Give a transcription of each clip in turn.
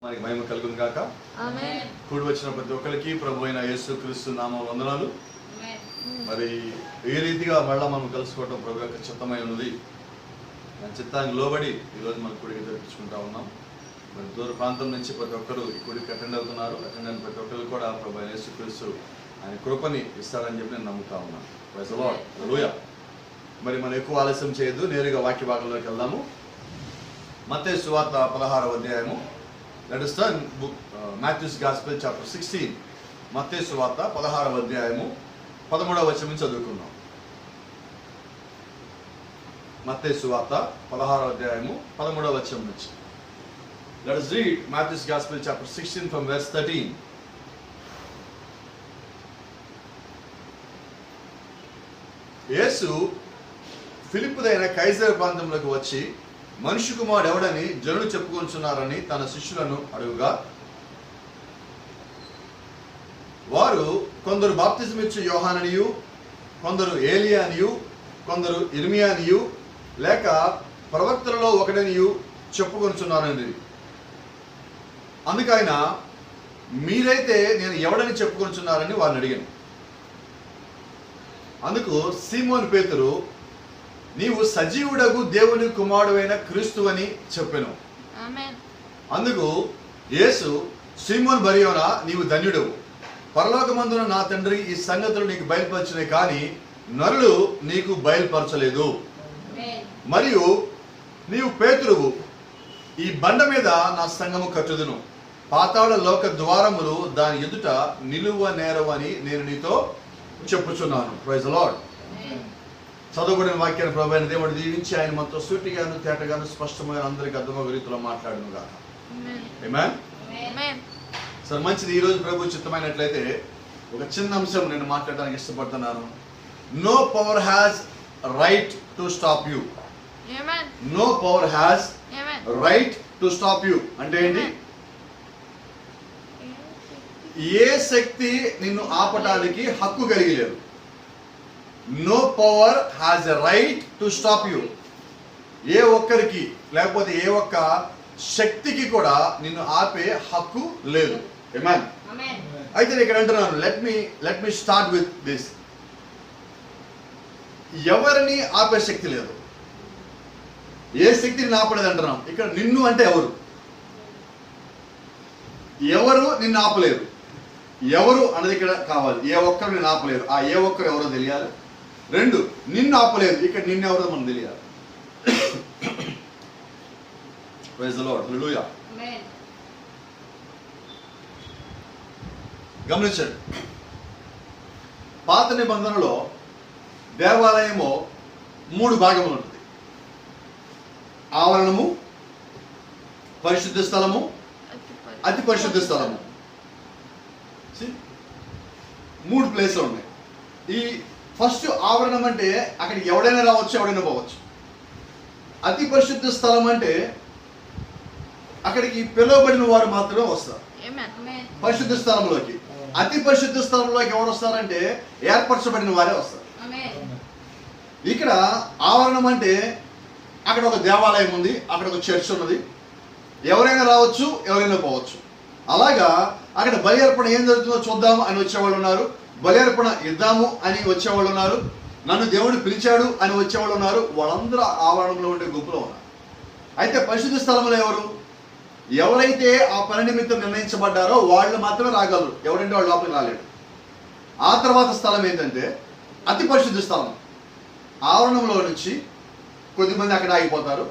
మనకి మహిమ కలుగును గాక. ఆమేన్. కూడి వచ్చిన ప్రతి ఒక్కరికి ప్రభు అయిన యేసుక్రీస్తు నామములో వందనాలు. ఆమేన్. మరి ఈ రీతిగా మళ్ళా మనం కలుసుకోవడం ప్రభు యొక్క చిత్తమై ఉన్నది. మన చిత్తానికి లోబడి ఈరోజు మనం కూడికి జరిపించుకుంటా ఉన్నాం. మరి దూర ప్రాంతం నుంచి ప్రతి ఒక్కరు ఈ కూడికి అటెండ్ అవుతున్నారు. అటెండ్ అయిన ప్రతి ఒక్కరు కూడా ప్రభు అయిన యేసుక్రీస్తు ఆయన కృపని ఇస్తారని చెప్పి నేను నమ్ముతా ఉన్నాను. Praise the Lord. హల్లెలూయా. మరి మనం ఎక్కువ ఆలస్యం చేయొద్దు, నేరుగా వాక్య భాగంలోకి వెళ్దాము. మత్తయి సువార్త 16వ అధ్యాయము. Let us turn book Matthew's Gospel chapter 16. మత్తయి సువార్త 16వ అధ్యాయము 13వ వచనం నుంచి చదువుకుందాం. మత్తయి సువార్త 16వ అధ్యాయము 13వ వచనం నుంచి. Let us read Matthew's Gospel chapter 16 from verse 13. యేసు ఫిలిప్పుదైన కైసర ప్రాంతంలోకి వచ్చి మనిషి కుమారుడు ఎవడని జనులు చెప్పుకొంచున్నారని తన శిష్యులను అడుగుగా, వారు కొందరు బాప్తిజమిచ్చు యోహాననియు, కొందరు ఏలియా అనియు, కొందరు ఇర్మియా అనియు, లేక ప్రవక్తలలో ఒకడనియు చెప్పుకొంచున్నారని. అందుకైనా మీరైతే నేను ఎవడని చెప్పుకొంచున్నారని వారిని అడిగాను. అందుకు సీమోను పేతురు, నీవు సజీవుడగు దేవుని కుమారుడైన క్రీస్తువని చెప్పెను. అందుకు యేసు, సీమోను బరియోనా, నీవు ధన్యుడవు. పరలోకమందున నా తండ్రి ఈ సంగతులు నీకు బయలుపరచునే కానీ నరులు నీకు బయలుపరచలేదు. మరియు నీవు పేతురువు, ఈ బండ మీద నా సంఘము కట్టుదును. పాతాళ లోక ద్వారములు దాని ఎదుట నిలువ నేరవని నేను నీతో చెప్పుచున్నాను. Praise the lord. చదువుకునే వాక్యాన్ని ప్రభు అయిన దేవుడు దీవించి ఆయన మొత్తం సూటిగాను తేటగాను స్పష్టమైన అందరికి అర్థమయ్యే రీతిలో మాట్లాడును గాక. ఆమేన్. సరే, మంచిది. ఈరోజు ప్రభు చిత్తమైనట్లయితే ఒక చిన్న అంశం నేను మాట్లాడడానికి ఇష్టపడుతున్నాను. No power has right to stop you. No power has right to stop you అంటే ఏంటి? ఏ శక్తి నిన్ను ఆపటానికి హక్కు కలిగి లేదు. No power has a right to stop you. ఏ ఒక్కరికి లేకపోతే ఏ ఒక్క శక్తికి కూడా నిన్ను ఆపే హక్కు లేదు. ఆమేన్. అయితే నేను ఇక్కడ అంటున్నాను, let me start with this. ఎవరిని ఆపే శక్తి లేదు. ఏ శక్తిని ఆపలేదు అంటున్నాం. ఇక్కడ నిన్ను అంటే ఎవరు? ఎవరు నిన్ను ఆపలేరు. ఎవరు అన్నది ఇక్కడ కావాలి. ఏ ఒక్కరు నిన్ను ఆపలేరు. ఆ ఏ ఒక్కరు ఎవరో తెలియాలి. రెండు, నిన్ను ఆపలేదు. ఇక్కడ నిన్నెవరో మనం తెలియాలి. Praise the Lord. హల్లెలూయా. గమనించండి, పాత నిబంధనలో దేవాలయము 3 భాగములు ఉంటుంది. ఆవరణము, పరిశుద్ధ స్థలము, అతి పరిశుద్ధ స్థలము. 3 ప్లేస్లు ఉన్నాయి. ఈ ఫస్ట్ ఆవరణం అంటే అక్కడికి ఎవడైనా రావచ్చు, ఎవడైనా పోవచ్చు. అతి పరిశుద్ధ స్థలం అంటే అక్కడికి పిలువబడిన వారు మాత్రమే వస్తారు పరిశుద్ధ స్థలంలోకి. అతి పరిశుద్ధ స్థలంలోకి ఎవరు వస్తారంటే ఏర్పరచబడిన వారే వస్తారు. ఇక్కడ ఆవరణం అంటే అక్కడ ఒక దేవాలయం ఉంది, అక్కడ ఒక చర్చ్ ఉన్నది. ఎవరైనా రావచ్చు, ఎవరైనా పోవచ్చు. అలాగా అక్కడ బలి అర్పణ ఏం జరుగుతుందో చూద్దాము అని వచ్చేవాళ్ళు ఉన్నారు. బలి అర్పణ ఇద్దాము అని వచ్చేవాళ్ళు ఉన్నారు. నన్ను దేవుడు పిలిచాడు అని వచ్చేవాళ్ళు ఉన్నారు. వాళ్ళందరూ ఆవరణంలో ఉండే గుంపులో ఉన్నారు. అయితే పరిశుద్ధ స్థలంలో ఎవరైతే ఆ పని నిమిత్తం నిర్ణయించబడ్డారో వాళ్ళు మాత్రమే రాగలరు. ఎవరంటే వాళ్ళు లోపలికి రాలేడు. ఆ తర్వాత స్థలం ఏంటంటే అతి పరిశుద్ధ స్థలం. ఆవరణంలో నుంచి కొద్దిమంది అక్కడ ఆగిపోతారు.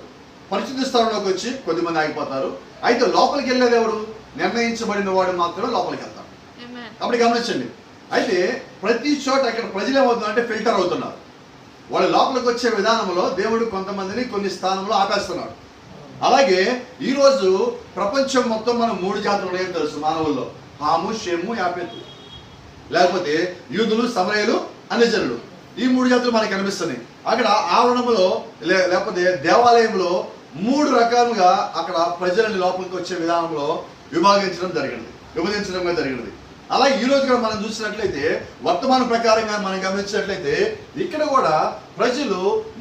పరిశుద్ధ స్థలంలోకి వచ్చి కొద్దిమంది ఆగిపోతారు. అయితే లోపలికి వెళ్ళేది ఎవరు? నిర్ణయించబడిన వాడు మాత్రమే లోపలికి వెళ్తారు. అప్పుడు గమనించండి, అయితే ప్రతి చోట అక్కడ ప్రజలు ఏమవుతుందంటే ఫిల్టర్ అవుతున్నారు. వాళ్ళు లోపలికి వచ్చే విధానంలో దేవుడు కొంతమందిని కొన్ని స్థానంలో ఆపేస్తున్నాడు. అలాగే ఈరోజు ప్రపంచం మొత్తం మనం 3 జాతులు ఉన్నాయో తెలుసు మానవుల్లో. హాము, షేము, యాపెతు. లేకపోతే యూదులు, సమరయులు, అన్యజనులు. ఈ 3 జాతులు మనకి కనిపిస్తున్నాయి. అక్కడ ఆవరణంలో లేకపోతే దేవాలయంలో 3 రకాలుగా అక్కడ ప్రజలని లోపలికి వచ్చే విధానంలో విభజించడం జరిగినది. అలాగే ఈ రోజు కూడా మనం చూసినట్లయితే వర్తమాన ప్రకారంగా మనం గమనించినట్లయితే ఇక్కడ కూడా ప్రజలు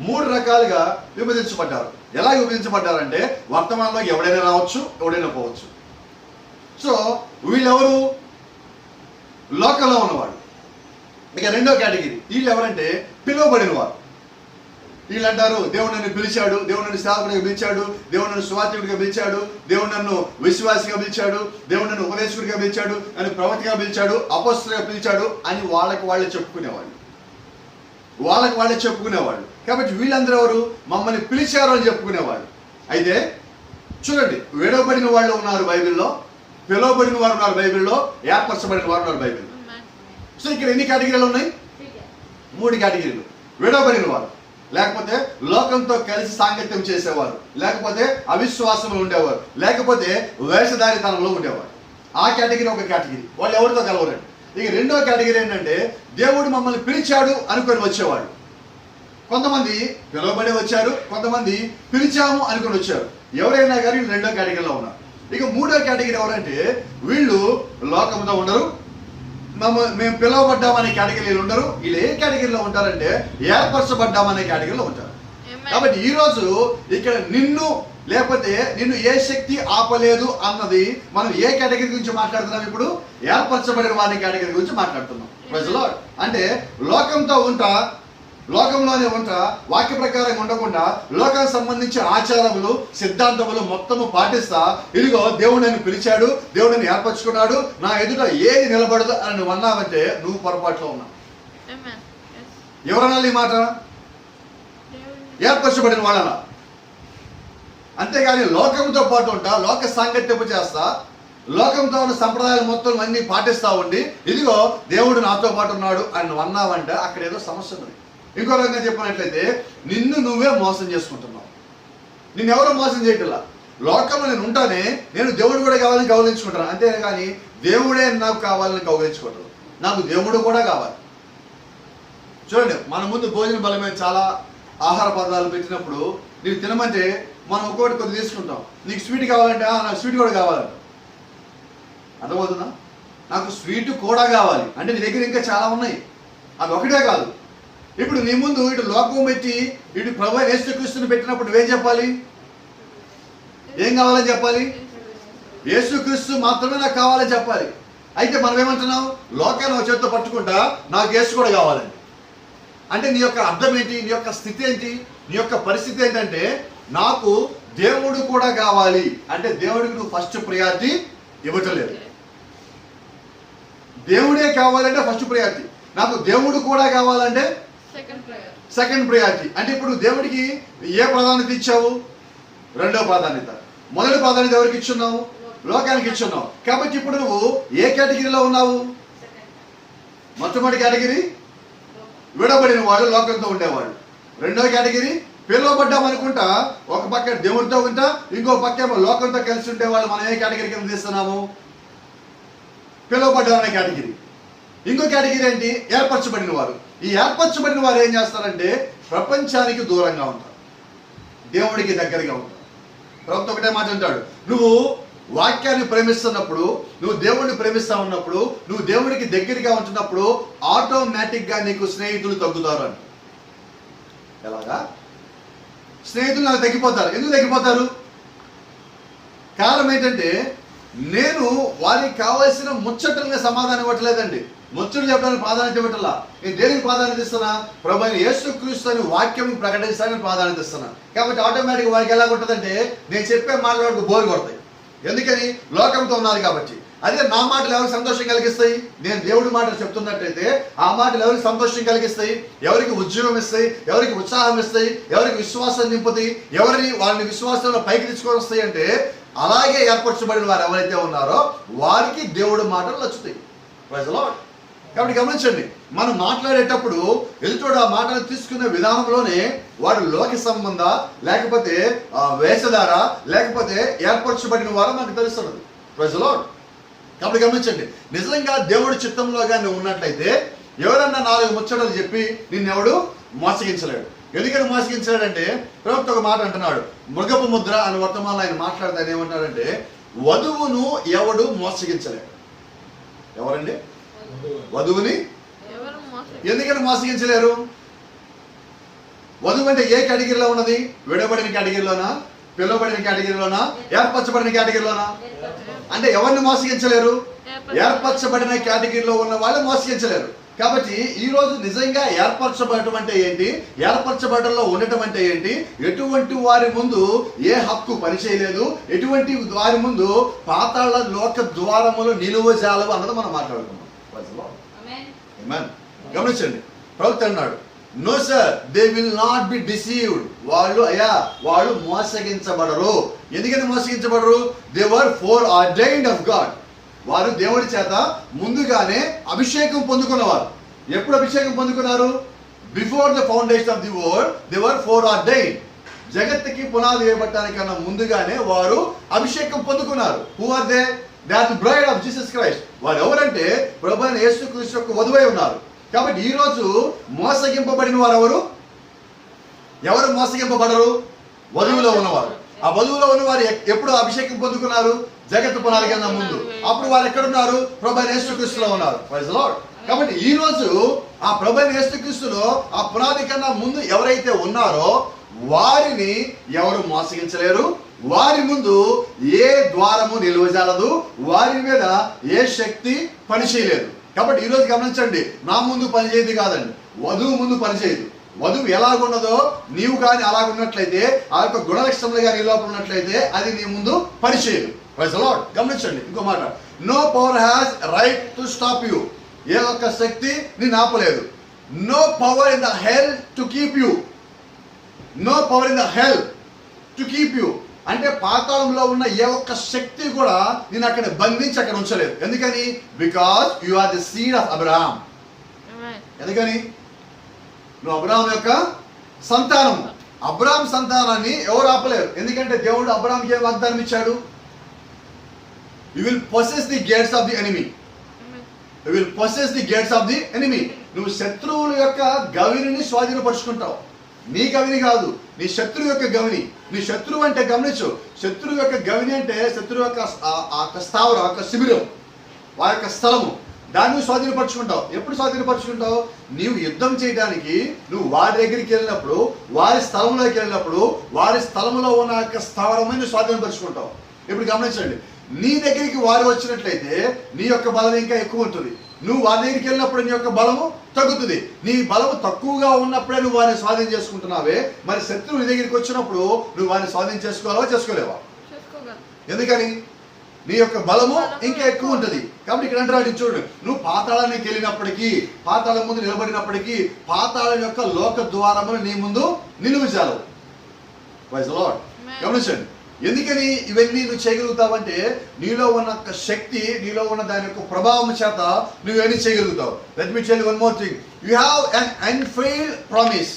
3 రకాలుగా విభజించబడ్డారు. ఎలా విభజించబడ్డారంటే వర్తమానంలో ఎవడైనా రావచ్చు, ఎవడైనా పోవచ్చు. సో వీళ్ళెవరు? లోకంలో ఉన్నవాడు. ఇక రెండో కేటగిరీ, వీళ్ళు ఎవరంటే పిలువబడిన వారు. వీళ్ళు అంటారు, దేవుడు నన్ను పిలిచాడు, దేవుడు నన్ను సేవకుడిగా పిలిచాడు, దేవుడు నన్ను సువార్తికుడిగా పిలిచాడు, దేవుడు నన్ను విశ్వాసిగా పిలిచాడు, దేవుడు నన్ను ఉపదేశకుడిగా పిలిచాడు, నన్ను ప్రవక్తగా పిలిచాడు, అపోస్తలుగా పిలిచాడు అని వాళ్ళే చెప్పుకునేవాళ్ళు. కాబట్టి వీళ్ళందరూ ఎవరు? మమ్మల్ని పిలిచారు అని చెప్పుకునేవాళ్ళు. అయితే చూడండి, విడవబడిన వాళ్ళు ఉన్నారు బైబిల్లో, పిలువబడిన వారు ఉన్నారు బైబిల్లో, ఏర్పరచబడిన వారు ఉన్నారు బైబిల్లో. సో ఇక్కడ ఎన్ని కేటగిరీలు ఉన్నాయి? 3 కేటగిరీలు. విడవబడిన వారు, లేకపోతే లోకంతో కలిసి సాంగత్యం చేసేవారు, లేకపోతే అవిశ్వాసంలో ఉండేవారు, లేకపోతే వేషధారితనంలో ఉండేవారు. ఆ కేటగిరీ ఒక కేటగిరీ. వాళ్ళు ఎవరితో కలవరండి. ఇక రెండో కేటగిరీ ఏంటంటే దేవుడు మమ్మల్ని పిలిచాడు అనుకొని వచ్చేవాడు. కొంతమంది పిలువబడి వచ్చారు, కొంతమంది పిలిచాము అనుకుని వచ్చారు. ఎవరైనా కానీ వీళ్ళు రెండో కేటగిరీలో ఉన్నారు. ఇక మూడో కేటగిరీ ఎవరంటే వీళ్ళు లోకంతో ఉండరు, మేము పిలువబడ్డామనే కేటగిరీలు ఉండరు. వీళ్ళు ఏ కేటగిరీలో ఉంటారంటే ఏర్పరచబడ్డామనే కేటగిరీలో ఉంటారు. కాబట్టి ఈరోజు ఇక్కడ నిన్ను ఏ శక్తి ఆపలేదు అన్నది మనం ఏ కేటగిరీ గురించి మాట్లాడుతున్నాం? ఇప్పుడు ఏర్పరచబడిన వారి కేటగిరీ గురించి మాట్లాడుతున్నాం. ప్రజలు అంటే లోకంలోనే ఉంటా, వాక్య ప్రకారంగా ఉండకుండా లోకానికి సంబంధించిన ఆచారములు, సిద్ధాంతములు మొత్తము పాటిస్తా, ఇదిగో దేవుడు నన్ను పిలిచాడు, దేవుడు నన్ను ఏర్పరచుకున్నాడు, నా ఎదుట ఏది నిలబడదు అని నువ్వు అన్నావంటే నువ్వు పొరపాటులో ఉన్నావు. ఎవరన్నా ఈ మాట? ఏర్పరచబడిన వాళ్ళనా? అంతేగాని లోకంతో పాటు ఉంటా, లోక సాంగత్యము చేస్తా, లోకంతో ఉన్న సంప్రదాయాలు మొత్తం అన్ని పాటిస్తా ఉండి, ఇదిగో దేవుడు నాతో పాటు ఉన్నాడు అని నువ్వు అన్నావంటే అక్కడ ఏదో సమస్య ఉంది. ఇంకో రకంగా చెప్పినట్లయితే నిన్ను నువ్వే మోసం చేసుకుంటున్నావు. నిన్నెవరో మోసం చేయట్లా. లోకంలో నేను ఉంటానే, నేను దేవుడు కూడా కావాలని గౌరవించుకుంటాను, అంతేగాని దేవుడే నాకు కావాలని గౌరవించుకుంటాను. నాకు దేవుడు కూడా కావాలి. చూడండి, మన ముందు భోజన బలమైన చాలా ఆహార పదార్థాలు పెట్టినప్పుడు నీకు తినమంటే మనం ఒక్కొక్కటి కొద్ది తీసుకుంటాం. నీకు స్వీట్ కావాలంటే నాకు స్వీట్ కూడా కావాలంట. అర్థమవుతుందా? నాకు స్వీట్ కూడా కావాలి అంటే నీ దగ్గర ఇంకా చాలా ఉన్నాయి, అది ఒకటే కాదు. ఇప్పుడు నీ ముందు ఇటు లోకం పెట్టి ఇటు ప్రభువైన యేసుక్రీస్తుని పెట్టినప్పుడు నువ్వేం చెప్పాలి? ఏం కావాలని చెప్పాలి? యేసుక్రీస్తు మాత్రమే నాకు కావాలని చెప్పాలి. అయితే మనం ఏమంటున్నాం? లోకాన్ని ఒక చేత్తో పట్టుకుంటా నాకు యేసు కూడా కావాలండి అంటే నీ యొక్క అర్థం ఏంటి? నీ యొక్క స్థితి ఏంటి? నీ యొక్క పరిస్థితి ఏంటంటే నాకు దేవుడు కూడా కావాలి అంటే దేవుడికి నువ్వు ఫస్ట్ ప్రయారిటీ ఇవ్వటలేదు. దేవుడే కావాలంటే ఫస్ట్ ప్రయారిటీ, నాకు దేవుడు కూడా కావాలంటే సెకండ్ ప్రయారిటీ. అంటే ఇప్పుడు దేవుడికి ఏ ప్రాధాన్యత ఇచ్చావు? రెండో ప్రాధాన్యత. మొదటి ప్రాధాన్యత ఎవరికి ఇచ్చున్నావు? లోకానికి ఇచ్చున్నావు. కాబట్టి ఇప్పుడు నువ్వు ఏ కేటగిరీలో ఉన్నావు? మొట్టమొదటి కేటగిరీ విడబడిన వాడు, లోకంతో ఉండేవాడు. రెండో కేటగిరీ పిలువబడ్డాం అనుకుంటా, ఒక పక్క దేవుడితో ఉంటా, ఇంకో పక్క ఏమో లోకంతో కలిసి ఉండేవాళ్ళు. మనం ఏ కేటగిరీ కింద తీస్తున్నాము? పిలువబడ్డాం అనే కేటగిరీ. ఇంకో కేటగిరీ ఏంటి? ఏర్పరచబడిన వారు. ఈ ఏర్పరచబడిన వారు ఏం చేస్తారంటే ప్రపంచానికి దూరంగా ఉంటారు, దేవుడికి దగ్గరగా ఉంటారు. ప్రభుత్వం ఒకటే మాట అంటాడు, నువ్వు వాక్యాన్ని ప్రేమిస్తున్నప్పుడు, నువ్వు దేవుడిని ప్రేమిస్తా ఉన్నప్పుడు, నువ్వు దేవుడికి దగ్గరగా ఉంటున్నప్పుడు ఆటోమేటిక్గా నీకు స్నేహితులు తగ్గుతారు అని. ఎలాగా? స్నేహితులు నాకు తగ్గిపోతారు. ఎందుకు తగ్గిపోతారు? కారణం ఏంటంటే నేను వారికి కావాల్సిన ముచ్చటలుగా సమాధానం ఇవ్వట్లేదండి. ముచ్చట్లు చెప్పడానికి ప్రాధాన్యత ఇవ్వట్లా. నేను దేనికి ప్రాధాన్యత ఇస్తున్నా? ప్రభువైన యేసుక్రీస్తు అని వాక్యం ప్రకటించడానికి ప్రాధాన్యత ఇస్తున్నా. కాబట్టి ఆటోమేటిక్గా వారికి ఎలా ఉంటుందంటే నేను చెప్పే మాటలకు బోరు కొడతాయి. ఎందుకని? లోకంతో ఉన్నారు కాబట్టి. అదే నా మాటలు ఎవరికి సంతోషం కలిగిస్తాయి? నేను దేవుడి మాటలు చెప్తున్నట్టయితే ఆ మాటలు ఎవరికి సంతోషం కలిగిస్తాయి? ఎవరికి ఉద్యోగం ఇస్తాయి? ఎవరికి ఉత్సాహం ఇస్తాయి? ఎవరికి విశ్వాసం నింపుతాయి? వాళ్ళని విశ్వాసంలో పైకి తీసుకొని వస్తాయి అంటే అలాగే ఏర్పరచబడిన వారు ఎవరైతే ఉన్నారో వారికి దేవుడి మాటలు నచ్చుతాయి. Praise the lord. కాబట్టి గమనించండి, మనం మాట్లాడేటప్పుడు ఎదుటోడు ఆ మాటలు తీసుకునే విధానంలోనే వాడు లోక సంబంధ, లేకపోతే వేషధార, లేకపోతే ఏర్పరచబడిన వారు మనకు తెలుస్తున్నది. Praise the lord. కాబట్టి గమనించండి, నిజంగా దేవుడి చిత్తంలో కానీ ఉన్నట్లయితే ఎవరన్నా 4 ముచ్చటలు చెప్పి నిన్నెవడు మోసగించలేడు. ఎందుకని మోసగించలేడంటే ప్రభుత్వ ఒక మాట అంటున్నాడు, మృగపు ముద్ర అని వర్తమానంలో ఆయన మాట్లాడతాను. ఏమంటాడంటే వధువును ఎవడు మోసగించలేడు. ఎవరండి? వధువుని ఎందుకని మోసగించలేరు? వధువు అంటే ఏ కేటగిరీలో ఉన్నది? విడబడిన కేటగిరీలోనా? పిలువబడిన కేటగిరీలోనా? ఏర్పరచబడిన కేటగిరీలోనా? అంటే ఎవరిని మోసగించలేరు? ఏర్పరచబడిన కేటగిరీలో ఉన్న వాళ్ళు మోసగించలేరు. కాబట్టి ఈ రోజు నిజంగా ఏర్పరచబడటం అంటే ఏంటి, ఏర్పరచబడటంలో ఉండటం అంటే ఏంటి, ఎటువంటి వారి ముందు ఏ హక్కు పనిచేయలేదు, ఎటువంటి వారి ముందు పాతాళ లోక ద్వారములు నిలువజాలవు అన్నది మనం మాట్లాడుకున్నాం. గమనించండి, ప్రవక్త అన్నాడు, no sir, they will not be deceived. వాళ్ళు మోసగించబడరు. ఎందుకని మోసగించబడరు? They were foreordained of God. వారు దేవుడి చేత ముందుగానే అభిషేకం పొందుకున్నవారు. ఎప్పుడు అభిషేకం పొందుకున్నారు? Before the foundation of the world they were foreordained. జగత్తుకి పునాది వేయబడటానికన్నా ముందుగానే వారు అభిషేకం పొందుకున్నారు. Who are they? They are the bride of Jesus Christ. వారు ఎవరంటే ప్రభువైన యేసుక్రీస్తు యొక్క వధువై ఉన్నారు. కాబట్టి ఈ రోజు మోసగింపబడిన వారు ఎవరు మోసగింపబడరు? వధువులో ఉన్నవారు. ఆ వధువులో ఉన్నవారు ఎప్పుడు అభిషేకం పొందుకున్నారు? జగత్తు పునాది కన్నా ముందు. అప్పుడు వారు ఎక్కడున్నారు? ప్రభువైన యేసుక్రీస్తులో ఉన్నారు. Praise the lord. కాబట్టి ఈ రోజు ఆ ప్రభువైన యేసుక్రీస్తులో ఆ పునాది కన్నా ముందు ఎవరైతే ఉన్నారో వారిని ఎవరు మోసగించలేరు. వారి ముందు ఏ ద్వారము నిలువజాలదు, వారి మీద ఏ శక్తి పనిచేయలేదు. కాబట్టి ఈరోజు గమనించండి, నా ముందు పనిచేయదు కాదండి, వధువు ముందు పనిచేయదు. వధువు ఎలాగున్నదో నీవు కానీ అలాగున్నట్లయితే, ఆ యొక్క గుణలక్షణములు కానీ నీ లోపల ఉన్నట్లయితే అది నీ ముందు పనిచేయదు. Praise the Lord. గమనించండి ఇంకో మాట, no power has right to stop you. ఏ ఒక్క శక్తి నేను ఆపలేదు. No power in the hell to keep you. No power in the hell to keep you అంటే పాతాళంలో ఉన్న ఏ ఒక్క శక్తి కూడా నేను అక్కడ బంధించి అక్కడ ఉంచలేదు. ఎందుకని? Because you are the seed of Abraham. ఎందుకని? నువ్వు అబ్రహాం యొక్క సంతానం. అబ్రహాం సంతానాన్ని ఎవరు ఆపలేరు. ఎందుకంటే దేవుడు అబ్రహాంకి ఏ వాగ్దానం ఇచ్చాడు? You will possess the gates of the enemy. You will possess the gates of the enemy. నువ్వు శత్రువుల యొక్క గవిని స్వాధీనపరుచుకుంటావు. నీ గవిని కాదు, నీ శత్రువు యొక్క గవిని. నీ శత్రువు అంటే గమనించు, శత్రువు యొక్క గవిని అంటే శత్రువు యొక్క స్థావరం, యొక్క శిబిరం, వారి యొక్క స్థలము. దాన్ని నువ్వు స్వాధీనపరుచుకుంటావు. ఎప్పుడు స్వాధీనపరుచుకుంటావు? నీవు యుద్ధం చేయడానికి నువ్వు వారి దగ్గరికి వెళ్ళినప్పుడు, వారి స్థలంలోకి వెళ్ళినప్పుడు, వారి స్థలంలో ఉన్న యొక్క స్థావరమని నువ్వు స్వాధీనపరుచుకుంటావు. ఇప్పుడు గమనించండి, నీ దగ్గరికి వారు వచ్చినట్లయితే నీ యొక్క బలం ఇంకా ఎక్కువ ఉంటుంది. నువ్వు వారి దగ్గరికి వెళ్ళినప్పుడు నీ యొక్క బలము తగ్గుతుంది. నీ బలము తక్కువగా ఉన్నప్పుడే నువ్వు వారిని స్వాధీనం చేసుకుంటున్నావే, మరి శత్రువు నీ దగ్గరికి వచ్చినప్పుడు నువ్వు వారిని స్వాధీనం చేసుకోలేవా? ఎందుకని? నీ యొక్క బలము ఇంకా ఎక్కువ ఉంటుంది. కాబట్టి ఇక్కడ అంటాడు చూడు, నువ్వు పాతాళానికి వెళ్ళినప్పటికీ, పాతాళం ముందు నిలబడినప్పటికీ, పాతాళం యొక్క లోక ద్వారములు నీ ముందు నిలువజాలవు. Praise the Lord. గమనించండి, ఎందుకని ఇవన్నీ నువ్వు చేయగలుగుతావంటే నీలో ఉన్న శక్తి, నీలో ఉన్న దాని యొక్క ప్రభావం చేత నువ్వన్నీ చేయగలుగుతావు. Let me tell you one more thing. You have an unfailed promise.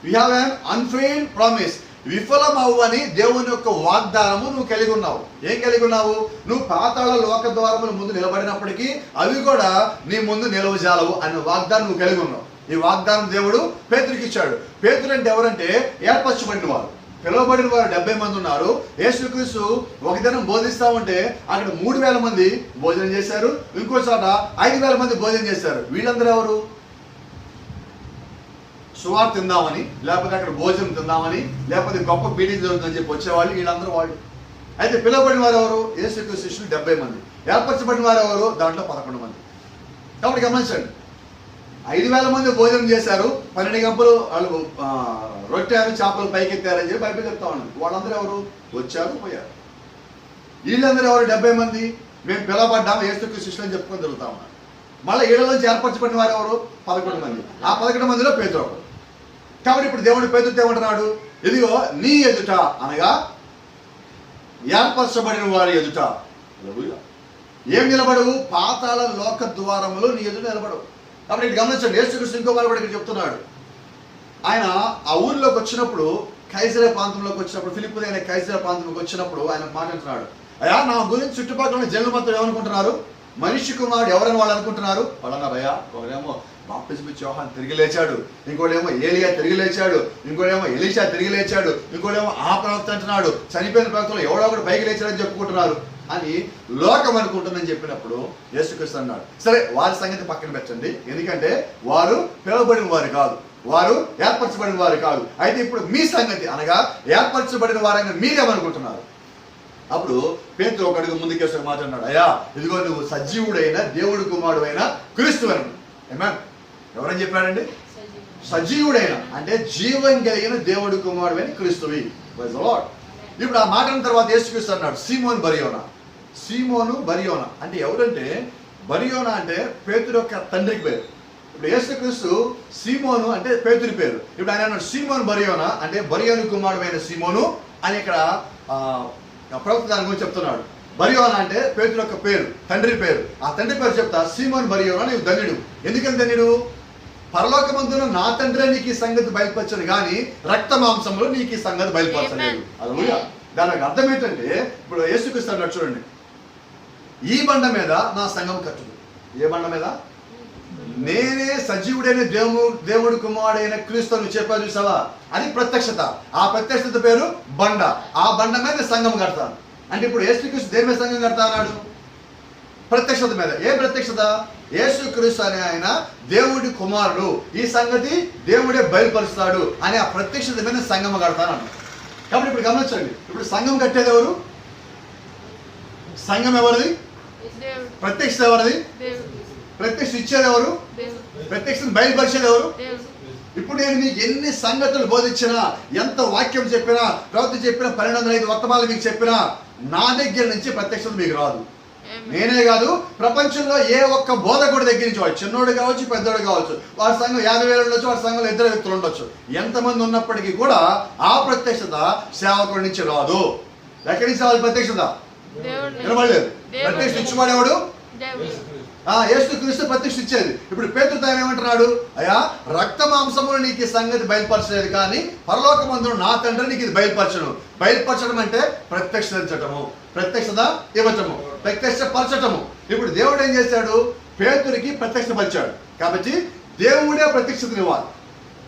You have an unfailed promise. విఫలం అవ్వని దేవుని యొక్క వాగ్దానము నువ్వు కలిగి ఉన్నావు. ఏం కలిగి ఉన్నావు? నువ్వు పాతాళ లోక ద్వారముల ముందు నిలబడినప్పటికీ అవి కూడా నీ ముందు నిలవజాలవు అనే వాగ్దానం నువ్వు కలిగి ఉన్నావు. ఈ వాగ్దానం దేవుడు పేతురుకి ఇచ్చాడు. పేతురు అంటే ఎవరంటే ఏర్పరచబడిన వారు. పిలువబడిన వారు 70 మంది ఉన్నారు. యేసుక్రీస్తు ఒక దినం బోధిస్తా ఉంటే అక్కడ 3000 మంది భోజనం చేశారు. ఇంకో చోట 5000 మంది భోజనం చేశారు. వీళ్ళందరూ ఎవరు? సువార్త తిందామని, లేకపోతే అక్కడ భోజనం తిందామని, లేకపోతే గొప్ప మీటింగ్ జరుగుతుందని చెప్పి వచ్చేవాళ్ళు వీళ్ళందరూ వాళ్ళు. అయితే పిలువబడిన వారు ఎవరు? యేసుక్రీస్తు శిష్యులు 70 మంది. ఏర్పరచబడిన వారు ఎవరు? దాంట్లో 11 మంది. కాబట్టి గమనించండి, 5000 మంది భోజనం చేశారు. 12 గంపలు వాళ్ళు రొట్టెలు చేపలు పైకెత్తారని చెప్పి బైబిల్ చెప్తా ఉన్నాను. వాళ్ళందరూ ఎవరు? వచ్చారు, పోయారు. వీళ్ళందరూ ఎవరు? 70 మంది. మేము పిలవబడ్డాము, యేసుక్రీస్తు శిష్యులు అని చెప్పుకొని తిరుగుతా ఉన్నారు. మళ్ళీ ఈళ్ళలోంచి ఏర్పరచబడిన వారు ఎవరు? 11 మంది. ఆ 11 మందిలో పేతురు ఒకడు. కాబట్టి ఇప్పుడు దేవుడు పేతురుతో ఏమంటున్నాడు? ఇదిగో నీ ఎదుట, అనగా ఏర్పరచబడిన వారి ఎదుట ఏం నిలబడవు? పాతాళ లోక ద్వారములు నీ ఎదుట నిలబడవు. కాబట్టి ఇటు గమనించండి, యేసుక్రీస్తు ఇంకో వాళ్ళు కూడా ఇక్కడ చెప్తున్నాడు. ఆయన ఆ ఊరిలోకి వచ్చినప్పుడు, కైసరే ప్రాంతంలోకి వచ్చినప్పుడు, ఫిలిప్పు అనే కైసరే ప్రాంతంలోకి వచ్చినప్పుడు ఆయన మాట్లాడుతున్నాడు, అయ్యా నా గురించి చుట్టుపక్కల జనులు మొత్తం ఏమనుకుంటున్నారు? మనిషి కుమారుడు ఎవరని వాళ్ళు అనుకుంటున్నారు? వాళ్ళన్నారు, అయ్యా ఒకడేమో బాప్తిస్మ ఇచ్చే యోహాను తిరిగి లేచాడు, ఇంకోటేమో ఏలియా తిరిగి లేచాడు, ఇంకోటేమో ఎలీషా తిరిగి లేచాడు, ఇంకోటేమో ఆ ప్రవక్త అంటున్నాడు, చనిపోయిన ప్రవక్తలో ఎవడో ఒకటి పైకి లేచాడని చెప్పుకుంటున్నారు అని లోకం అనుకుంటుందని చెప్పినప్పుడు యేసుక్రీస్తు అన్నాడు, సరే వారి సంగతి పక్కన పెట్టండి, ఎందుకంటే వారు పిలువబడిన వారు కాదు, వారు ఏర్పరచబడిన వారు కాదు. అయితే ఇప్పుడు మీ సంగతి, అనగా ఏర్పరచబడిన వారంగా మీరేమనుకుంటున్నారు? అప్పుడు పేతురు ఒక అడుగు ముందుకేసి మాట్లాడినాడు, అయ్యా ఇదిగో నువ్వు సజీవుడైన దేవుడి కుమారుడు అయిన క్రీస్తు అని. ఎవరని చెప్పాడండి? సజీవుడైన అంటే జీవం కలిగిన దేవుడి కుమారుడు అయిన క్రీస్తువి. ఇప్పుడు ఆ మాట తర్వాత యేసుక్రీస్తు అన్నాడు, సీమోను బరియోనా. సీమోను బరియోనా అంటే ఎవరంటే, బరియోనా అంటే పేతురు యొక్క తండ్రికి పేరు. ఇప్పుడు యేసుక్రీస్తు సీమోను అంటే పేతురి పేరు. ఇప్పుడు ఆయన అన్నాడు సీమోను బరియోనా అంటే బరియోను కుమారుడైన సీమోను అని ఇక్కడ ప్రవక్త దాని గురించి చెప్తున్నాడు. బరియోనా అంటే పేతురు యొక్క పేరు, తండ్రి పేరు. ఆ తండ్రి పేరు చెప్తా, సీమోను బరియోనా నీవు ధన్యుడు. ఎందుకని ధన్యుడు? పరలోకమందున నా తండ్రి నీకు ఈ సంగతి బయలుపరచను కానీ రక్త మాంసంలో నీకు ఈ సంగతి బయలుపరచలేదు. అలా దానికి అర్థం ఏంటంటే, ఇప్పుడు యేసుక్రీస్తు అన్నాడు చూడండి, ఈ బండ మీద నా సంఘం కట్టుదు. ఏ బండ మీద? నేనే సజీవుడైన దేవుడు కుమారుడైన క్రీస్తు నువ్వు చెప్పావు చూసావా, అది ప్రత్యక్షత. ఆ ప్రత్యక్షత పేరు బండ. ఆ బండ మీద సంఘం కడతాను అంటే ఇప్పుడు యేసుక్రీస్తు దేని మీద సంఘం కడతా అన్నాడు? ప్రత్యక్షత మీద. ఏ ప్రత్యక్షత? యేసుక్రీస్తు అనే ఆయన దేవుడి కుమారుడు, ఈ సంగతి దేవుడే బయలుపరుస్తాడు అనే ఆ ప్రత్యక్షత మీద సంఘం కడతాను అన్నాడు. కాబట్టి ఇప్పుడు గమనించండి, ఇప్పుడు సంఘం కట్టేది ఎవరు? సంఘం ఎవరిది? ప్రత్యక్షత ఎవరిది? ప్రత్యక్ష ఇచ్చేది ఎవరు? ప్రత్యక్షను బయలుపరిచేది ఎవరు? ఇప్పుడు నేను మీకు ఎన్ని సంగతులు బోధించినా, ఎంత వాక్యం చెప్పినా, ప్రవక్త చెప్పినా, 1205 వర్తమానాలు మీకు చెప్పినా, నా దగ్గర నుంచి ప్రత్యక్షత మీకు రాదు. నేనే కాదు, ప్రపంచంలో ఏ ఒక్క బోధకుడి దగ్గర నుంచి, వాడు చిన్నోడు కావచ్చు, పెద్దోడు కావచ్చు, వాడి సంఘం 50,000 ఉండొచ్చు, వాడి సంఘంలో 2 వ్యక్తులు ఉండొచ్చు, ఎంతమంది ఉన్నప్పటికీ కూడా ఆ ప్రత్యక్షత సేవకుడి నుంచి రాదు. ఎక్కడి నుంచి రావాలి ప్రత్యక్షత? వినబడలేదు. ప్రత్యక్ష ఇచ్చివాడేవాడు? యేసుక్రీస్తు ప్రత్యక్ష ఇచ్చేది. ఇప్పుడు పేతురుతో ఆయన ఏమంటున్నాడు, అయ్యా రక్త మాంసములు నీకు ఈ సంగతి బయలుపరచలేదు కానీ పరలోకమందున నా తండ్రి నీకు ఇది బయలుపరచను. బయలుపరచడం అంటే ప్రత్యక్షించటము, ప్రత్యక్షత ఇవ్వటము, ప్రత్యక్షపరచటము. ఇప్పుడు దేవుడు ఏం చేశాడు? పేతురికి ప్రత్యక్షపరిచాడు. కాబట్టి దేవుడే ప్రత్యక్షతను ఇవ్వాలి.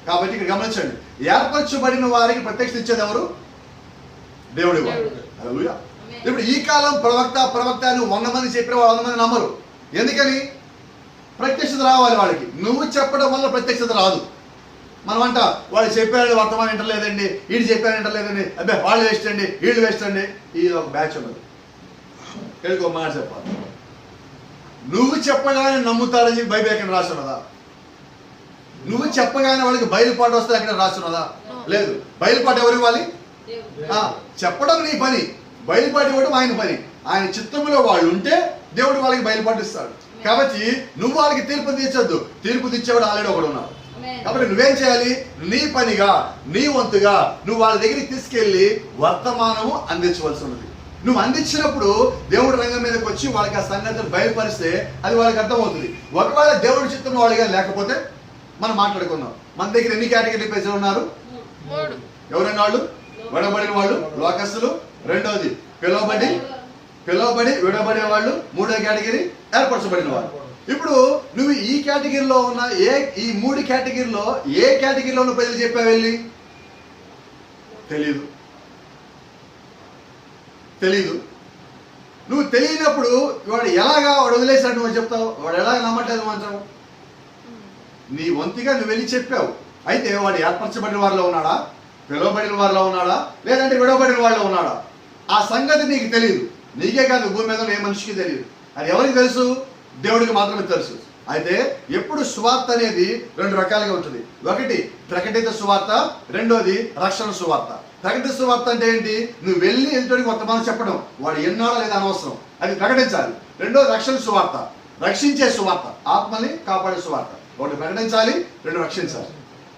కాబట్టి ఇక్కడ గమనించండి, ఏర్పరచబడిన వారికి ప్రత్యక్షత ఇచ్చేది ఎవరు? దేవుడు ఇవ్వాలి. హల్లెలూయా. ఇప్పుడు ఈ కాలం ప్రవక్త అని 100 మంది చెప్పిన వాళ్ళు 100 మంది నమ్మరు. ఎందుకని? ప్రత్యక్షత రావాలి వాళ్ళకి. నువ్వు చెప్పడం వల్ల ప్రత్యక్షత రాదు. మనం అంట వాళ్ళు చెప్పారు వర్తమానం వింటలేదండి, వీడు చెప్పారు వింటలేదండి, అబ్బాయి వాళ్ళు వేస్ట్ అండి, వీళ్ళు వేస్ట్ అండి. ఇది ఒక బ్యాచ్ ఉన్నది. ఒక మాట చెప్పాలి, నువ్వు చెప్పగానే నమ్ముతారని బైబిల్ ఎక్కడ రాస్తున్నదా? నువ్వు చెప్పగానే వాళ్ళకి బయలుపాటు వస్తే ఎక్కడ రాస్తున్నదా? లేదు. బయలుపాటు ఎవరు ఇవ్వాలి? చెప్పడం నీ పని, బయలుపాటు ఇవ్వడం ఆయన పని. ఆయన చిత్తంలో వాళ్ళు ఉంటే దేవుడు వాళ్ళకి బయలుపాటు ఇస్తాడు. కాబట్టి నువ్వు వాళ్ళకి తీర్పు తీర్చొద్దు, తీర్పు తెచ్చేవాడు ఆల్రెడీ ఒకడు ఉన్నాడు. కాబట్టి నువ్వేం చేయాలి? నీ పనిగా, నీ వంతుగా నువ్వు వాళ్ళ దగ్గరికి తీసుకెళ్లి వర్తమానము అందించవలసి ఉన్నది. నువ్వు అందించినప్పుడు దేవుడు రంగం మీదకి వచ్చి వాళ్ళకి ఆ సంగతిని బయలుపరిస్తే అది వాళ్ళకి అర్థమవుతుంది. ఒకవేళ దేవుడి చిత్తం వాళ్ళగా లేకపోతే మనం మాట్లాడుకున్నాం, మన దగ్గర ఎన్ని కేటగిరీ ప్రజలు ఉన్నారు? ఎవరైనా వాళ్ళు? విడబడిన వాళ్ళు, లోకస్తులు. రెండవది పిలువబడి విడబడే వాళ్ళు. మూడో కేటగిరీ ఏర్పరచబడిన వాళ్ళు. ఇప్పుడు నువ్వు ఈ కేటగిరీలో ఉన్న ఈ 3 కేటగిరీలో ఏ కేటగిరీలో ఉన్న ప్రజలు చెప్పావు వెళ్ళి? తెలీదు. నువ్వు తెలియనప్పుడు వాడు ఎలాగా వాడు వదిలేసాడు నువ్వు చెప్తావు, వాడు ఎలాగ నమ్మట్లేదు అంటావు. నీ వంతుగా నువ్వు వెళ్ళి చెప్పావు. అయితే వాడు ఏర్పరచబడిన వారిలో ఉన్నాడా, పిలువబడిన వారిలో ఉన్నాడా, లేదంటే విడవబడిన వాళ్ళలో ఉన్నాడా? ఆ సంగతి నీకు తెలియదు. నీకే కాదు, భూమి మీద ఏ మనిషికి తెలియదు. అది ఎవరికి తెలుసు? దేవుడికి మాత్రమే తెలుసు. అయితే ఎప్పుడు సువార్త అనేది 2 రకాలుగా ఉంటుంది. ఒకటి ప్రకటిత సువార్త, రెండోది రక్షణ సువార్త. ప్రకటిత సువార్త అంటే ఏంటి? నువ్వు వెళ్ళి ఎదుటికి వర్తమానం చెప్పడం, వాడు ఎన్నాడో లేదా అనవసరం, అది ప్రకటించాలి. రెండోది రక్షణ సువార్త, రక్షించే సువార్త, ఆత్మని కాపాడే సువార్త. ఒకటి ప్రకటించాలి, 2 రక్షించాలి.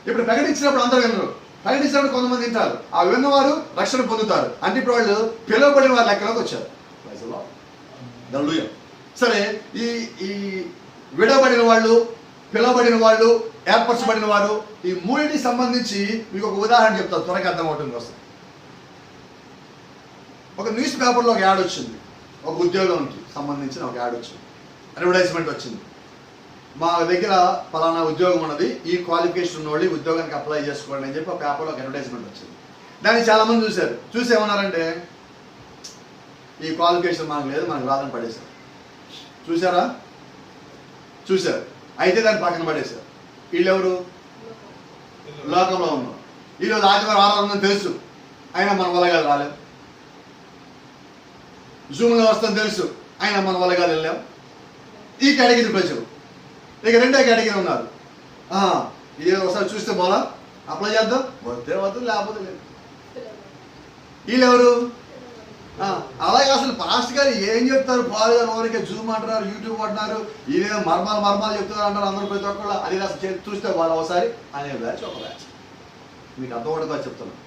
ఇప్పుడు ప్రకటించినప్పుడు అందరూ వినరు, ప్రకటించినప్పుడు కొంతమంది వింటారు. ఆ విన్నవారు రక్షణ పొందుతారు. అంటే ఇప్పుడు వాళ్ళు పిలువబడిన వారి లెక్కలోకి వచ్చారు. సరే, ఈ విడబడిన వాళ్ళు, పిలువబడిన వాళ్ళు, ఏర్పరచబడిన వారు, ఈ 3టికి సంబంధించి మీకు ఒక ఉదాహరణ చెప్తాను, త్వరగా అర్థమవుతుంది కోసం. ఒక న్యూస్ పేపర్లో ఒక యాడ్ వచ్చింది, ఒక ఉద్యోగానికి సంబంధించిన ఒక యాడ్ వచ్చింది, అడ్వర్టైజ్మెంట్ వచ్చింది. మా దగ్గర పలానా ఉద్యోగం ఉన్నది, ఈ క్వాలిఫికేషన్ ఉన్న వాళ్ళు ఉద్యోగానికి అప్లై చేసుకోండి అని చెప్పి ఆ పేపర్లో ఒక అడ్వర్టైజ్మెంట్ వచ్చింది. దాన్ని చాలామంది చూశారు. చూసి ఏమన్నారంటే, ఈ క్వాలిఫికేషన్ మనకు లేదు, మనకు రాదని పడేశారు. చూశారు. అయితే దాన్ని పక్కన పడేశారు. వీళ్ళెవరు? లోకంలో ఉన్నారు. ఈరోజు ఆదివారం ఆరాధన తెలుసు, అయినా మన వల్ల కాదు, రాలేదు. జూమ్లో వస్తుందని తెలుసు, అయినా మన వల్ల కాదు వెళ్ళాం. ఈ కేటగిరీ ప్రజలు. ఇక రెండో కేటగిరీ ఉన్నారు, ఇది ఒకసారి చూస్తే పోలా, అప్లై చేద్దాం, వస్తే వద్దు లేకపోతే లేదు. వీళ్ళెవరు? అలాగే అసలు పాస్ట్ గారు ఏం చెప్తారు, పాలు గారు ఊరికే జూమ్ అంటున్నారు, యూట్యూబ్ అంటున్నారు, ఇదే మర్మాలు చెప్తున్నారు అంటారు అందరూ ప్రతి ఒక్కళ్ళు. అది అసలు చూస్తే వాళ్ళు ఒకసారి అనే బ్యాచ్ ఒక బ్యాచ్. మీకు అర్థమవుతుందా చెప్తున్నాను.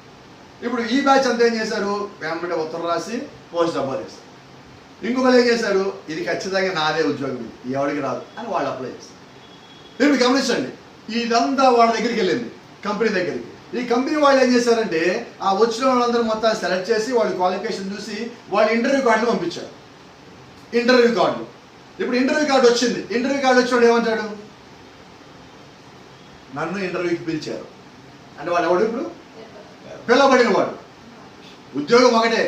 ఇప్పుడు ఈ బ్యాచ్ అంతా ఏం చేశారు, వెంబడే ఉత్తరం రాసి పోస్ట్ డబ్బా చేస్తారు. ఇంకొకరు ఏం చేశారు, ఇది ఖచ్చితంగా నాదే ఉద్యోగం, ఇది ఎవరికి రాదు అని వాళ్ళు అప్లై చేస్తారు. ఇప్పుడు గమనించండి, ఇదంతా వాళ్ళ దగ్గరికి వెళ్ళింది, కంపెనీ దగ్గరికి. ఈ కంపెనీ వాళ్ళు ఏం చేశారంటే ఆ వచ్చిన వాళ్ళందరూ మొత్తం సెలెక్ట్ చేసి వాళ్ళ క్వాలిఫికేషన్ చూసి వాళ్ళు ఇంటర్వ్యూ కార్డులు పంపించారు. Interview card. ఇప్పుడు ఇంటర్వ్యూ కార్డు వచ్చింది. ఇంటర్వ్యూ కార్డు వచ్చినప్పుడు ఏమంటాడు, నన్ను ఇంటర్వ్యూకి పిలిచారు అంటే వాడు ఎవడు? ఇప్పుడు పిలవబడిన వాడు. ఉద్యోగం ఒకటే,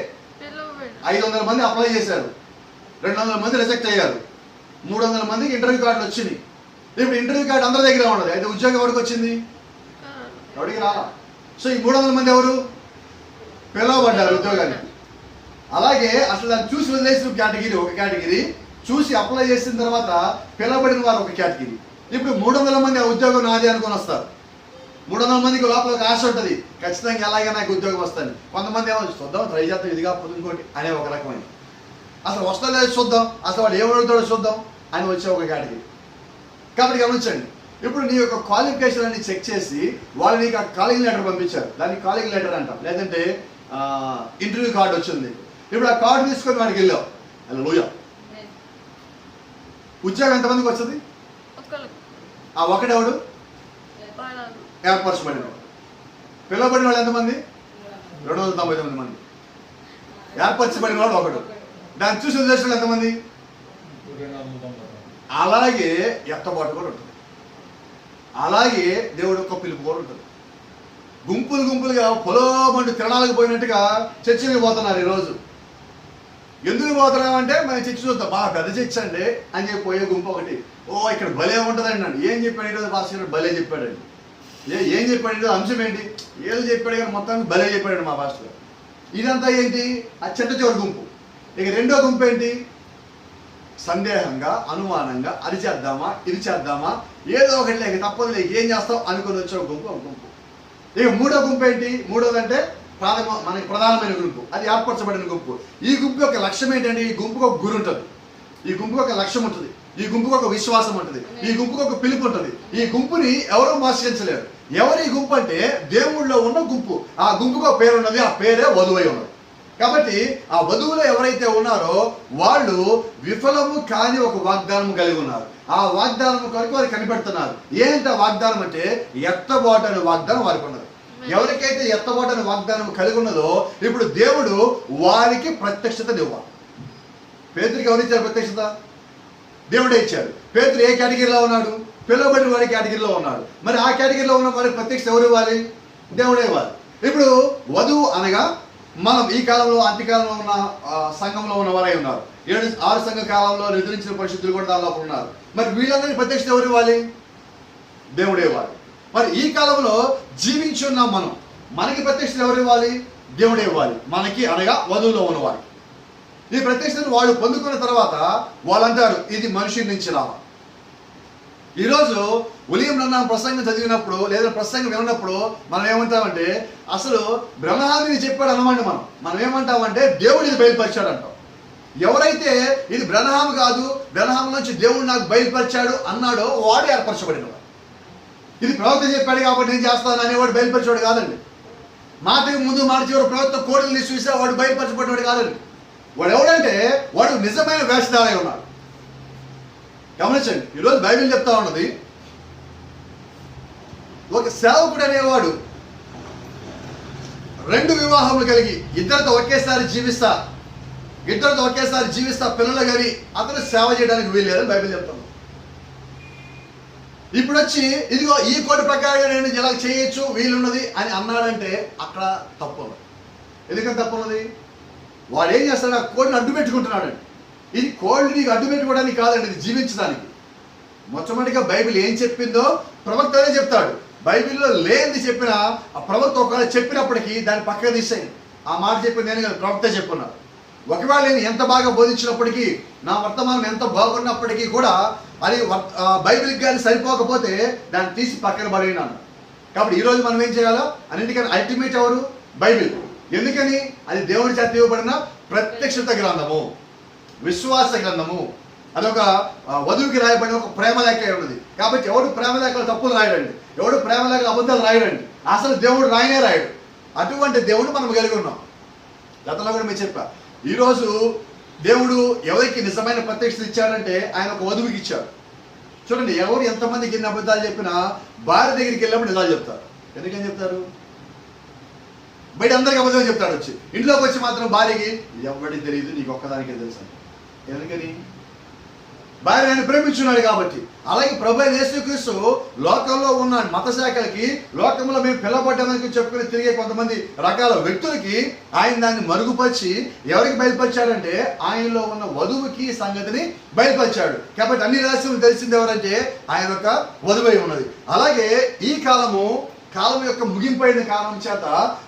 500 మంది అప్లై చేశారు, 200 మంది రిజెక్ట్ అయ్యారు, 300 మందికి ఇంటర్వ్యూ కార్డులు వచ్చినాయి. ఇప్పుడు ఇంటర్వ్యూ కార్డు అందరి దగ్గర ఉండదు, అయితే ఉద్యోగం ఎవరికి వచ్చింది? ఎవరికి రాలా. సో ఈ 300 మంది ఎవరు? పిలవబడ్డారు ఉద్యోగానికి. అలాగే అసలు దాన్ని చూసి వదిలేసిన కేటగిరీ ఒక కేటగిరీ, చూసి అప్లై చేసిన తర్వాత పిలవబడిన వారు ఒక కేటగిరీ. ఇప్పుడు 300 మంది ఆ ఉద్యోగం నాది అనుకుని వస్తారు. 300 మందికి లోపల ఒక ఆశ ఉంటుంది, ఖచ్చితంగా ఎలాగే నాకు ఉద్యోగం వస్తుంది. కొంతమంది ఏమో చూద్దాం, ట్రై చేద్దాం, ఇది కాకపోతే ఇంకోటి అనే ఒక రకమైన, అసలు వస్తలేదు చూద్దాం, అసలు వాడు ఏమడుగుతాడో చూద్దాం అని వచ్చే ఒక కేటగిరీ. కాబట్టి గమనించండి, ఇప్పుడు నీ యొక్క క్వాలిఫికేషన్ అన్ని చెక్ చేసి వాళ్ళు నీకు ఆ కాలింగ్ లెటర్ పంపించారు, దాన్ని కాలింగ్ లెటర్ అంటాం, లేదంటే ఇంటర్వ్యూ కార్డు వచ్చింది. ఇప్పుడు ఆ కార్డు తీసుకొని వాడికి వెళ్ళావు, హల్లెలూయా. ఉద్యోగం ఎంతమందికి వచ్చింది? ఆ ఒకడెవడు? ఏర్పరచబడిన వాడు. పిలువబడిన వాళ్ళు ఎంతమంది? 299 మంది. ఏర్పరచబడిన వాడు ఒకడు. దాన్ని చూసి వదిలేసిన ఎంతమంది? అలాగే ఎత్తబాటు కూడా ఉంటుంది, అలాగే దేవుడు యొక్క పిలుపు కూడా ఉంటుంది. గుంపులుగా పొలమంటూ తిరణాలకు పోయినట్టుగా చర్చికి పోతున్నారు ఈరోజు. ఎందుకు పోతున్నామంటే మనం చర్చి చూద్దాం, బాగా పెద్ద చర్చి అండి అని చెప్పి పోయే గుంపు ఒకటి. ఇక్కడ భలే ఉంటుందండి అండి. ఏం చెప్పాడు ఈరోజు పాస్టర్? భలే చెప్పాడండి. ఏం చెప్పాడు ఈరోజు? అంశం ఏంటి? ఏదో చెప్పాడు కానీ మొత్తానికి భలే చెప్పాడండి మా పాస్టర్. ఇదంతా ఏంటి? ఆ చెట్ట చివరి గుంపు. ఇక రెండో గుంపు ఏంటి? సందేహంగా, అనుమానంగా, అది చేద్దామా ఇది చేద్దామా, ఏదో ఒకటి లేక తప్పదు లేక ఏం చేస్తాం అనుకుని వచ్చే గుంపు ఒక గుంపు. ఇక మూడో గుంపు ఏంటి? మూడోదంటే మనకి ప్రధానమైన గుంపు, అది ఏర్పరచబడిన గుంపు. ఈ గుంపు యొక్క లక్ష్యం ఏంటంటే, ఈ గుంపుకు ఒక గురి ఉంటుంది, ఈ గుంపుకు ఒక లక్ష్యం ఉంటుంది, ఈ గుంపుకు ఒక విశ్వాసం ఉంటుంది, ఈ గుంపుకు ఒక పిలుపు ఉంటుంది. ఈ గుంపుని ఎవరూ మోసగించలేరు. ఎవరి గుంపు అంటే దేవుళ్ళలో ఉన్న గుంపు. ఆ గుంపుకు ఒక పేరు ఉన్నది, ఆ పేరే వధువై ఉన్నది. కాబట్టి ఆ వధువులో ఎవరైతే ఉన్నారో వాళ్ళు విఫలము కాని ఒక వాగ్దానం కలిగి ఉన్నారు. ఆ వాగ్దానం కొరకు వారు కనిపెడుతున్నారు. ఏంటి ఆ వాగ్దానం అంటే ఎత్తబాటు అనే వాగ్దానం వారికి ఉన్నది. ఎవరికైతే ఎత్తబాటు అనే వాగ్దానం కలిగి ఉన్నదో ఇప్పుడు దేవుడు వారికి ప్రత్యక్షత ఇవ్వాలి. పేతురికి ఎవరిచ్చారు ప్రత్యక్షత? దేవుడే ఇచ్చాడు. పేతురు ఏ కేటగిరీలో ఉన్నాడు? పిలువబడిన వాడి కేటగిరీలో ఉన్నాడు. మరి ఆ కేటగిరీలో ఉన్న వారికి ప్రత్యక్షత ఎవరు ఇవ్వాలి? దేవుడే ఇవ్వాలి. ఇప్పుడు వధువు అనగా మనం ఈ కాలంలో అంత్యకాలంలో ఉన్న సంఘంలో ఉన్న వారై ఉన్నారు. 6 సంఘ కాలంలో నిద్రించిన పరిశుద్ధులు కూడా దానిలో ఉన్నారు. మరి వీళ్ళందరికీ ప్రత్యక్షత ఎవరు ఇవ్వాలి? దేవుడే ఇవ్వాలి. మరి ఈ కాలంలో జీవించి ఉన్నాం మనం, మనకి ప్రత్యక్షత ఎవరు ఇవ్వాలి? దేవుడే ఇవ్వాలి. మనకి అనగా వధువులో ఉన్నవారు. ఈ ప్రత్యక్షతను వాళ్ళు పొందుకున్న తర్వాత వాళ్ళు అంటారు, ఇది మనిషి నుంచి రావాలి. ఈరోజు ఉదయం నన్న ప్రసంగం చదివినప్పుడు లేదా ప్రసంగం విన్నప్పుడు మనం ఏమంటామంటే అసలు బ్రహ్మహామిని చెప్పాడు అనమాట. మనం ఏమంటామంటే దేవుడు ఇది బయలుపరిచాడు అంటాం. ఎవరైతే ఇది బ్రహ్మహాము కాదు, బ్రహ్మహాము నుంచి దేవుడు నాకు బయలుపరిచాడు అన్నాడో వాడు ఏర్పరచబడినవాడు. ఇది ప్రవక్త చెప్పాడు కాబట్టి నేను చేస్తాను అనేవాడు బయలుపరిచాడు కాదండి. మాటకి ముందు మాట చివరి ప్రవక్త కోడిని చూసా వాడు బయలుపరచబడినవాడు కాదండి. వాడు ఎవడంటే వాడు నిజమైన వేషధారై ఉన్నాడు. గమనించండి, ఈరోజు బైబిల్ చెప్తా ఉన్నది, ఒక సేవకుడు అనేవాడు 2 వివాహములు కలిగి ఇద్దరితో ఒకేసారి జీవిస్తా పిల్లలు కానీ అతను సేవ చేయడానికి వీల్లేదని బైబిల్ చెప్తాను. ఇప్పుడు వచ్చి ఇదిగో ఈ కోడ్ ప్రకారంగా నేను ఇలా చేయొచ్చు వీలున్నది అని అన్నాడంటే అక్కడ తప్పు ఉన్నది. ఎందుకని తప్పు ఉన్నది? వాడు ఏం చేస్తాడు? ఆ కోడ్ని అడ్డు పెట్టుకుంటున్నాడండి. ఇది కోల్డ్ నీకు అడ్డు పెట్టుకోవడానికి కాదండి, ఇది జీవించడానికి. మొట్టమొదటిగా బైబిల్ ఏం చెప్పిందో ప్రవక్తనే చెప్తాడు. బైబిల్లో లేనిది చెప్పినా ఆ ప్రవక్త ఒకవేళ చెప్పినప్పటికీ దాన్ని పక్కన తీసేయండి. ఆ మాట చెప్పింది నేను కదా, ప్రవక్త చెప్పున్నారు. ఒకవేళ నేను ఎంత బాగా బోధించినప్పటికీ, నా వర్తమానం ఎంత బాగున్నప్పటికీ కూడా అది బైబిల్కి కానీ సరిపోకపోతే దాన్ని తీసి పక్కన పడేనాను. కాబట్టి ఈరోజు మనం ఏం చేయాలో, అన్నింటికన్నా అల్టిమేట్ ఎవరు? బైబిల్. ఎందుకని? అది దేవుడి చేత ఇవ్వబడిన ప్రత్యక్షత గ్రంథము, విశ్వాస గ్రంథము. అదొక వధువుకి రాయబడిన ఒక ప్రేమలేఖ ఉన్నది. కాబట్టి ఎవడు ప్రేమలేఖలు తప్పులు రాయడండి, ఎవడు ప్రేమలేఖలు అబద్ధాలు రాయడండి. అసలు దేవుడు రాయనే రాయడు. అటువంటి దేవుడు మనం కలిగి ఉన్నాం. గతంలో కూడా మీరు చెప్పా, ఈరోజు దేవుడు ఎవరికి నిజమైన ప్రత్యక్షత ఇచ్చాడంటే ఆయన ఒక వధువుకి ఇచ్చాడు. చూడండి, ఎవరు ఎంతమందికి ఎన్ని అబద్ధాలు చెప్పినా భార్య దగ్గరికి వెళ్ళినప్పుడు నిజాలు చెప్తారు. ఎందుకని చెప్తారు? బయట అందరికి అబద్ధం చెప్తాడు. వచ్చి ఇంట్లోకి వచ్చి మాత్రం భార్యకి ఎవరికి తెలియదు, నీకు ఒక్కదానికే తెలుసు. ఎందుకని? భార్య ఆయన ప్రేమించున్నాడు కాబట్టి. అలాగే ప్రభు యేసుక్రీస్తు లోకంలో ఉన్న మత శాఖలకి, లోకంలో మేము పిల్లబడ్డామని చెప్పుకుని తిరిగే కొంతమంది రకాల వ్యక్తులకి ఆయన దాన్ని మరుగుపరిచి ఎవరికి బయలుపరిచాడంటే ఆయనలో ఉన్న వధువుకి సంగతిని బయలుపరిచాడు. కాబట్టి అన్ని రహస్యం తెలిసింది ఎవరంటే ఆయన యొక్క వధువై ఉన్నది. అలాగే ఈ కాలం యొక్క ముగింపైన కారణం చేత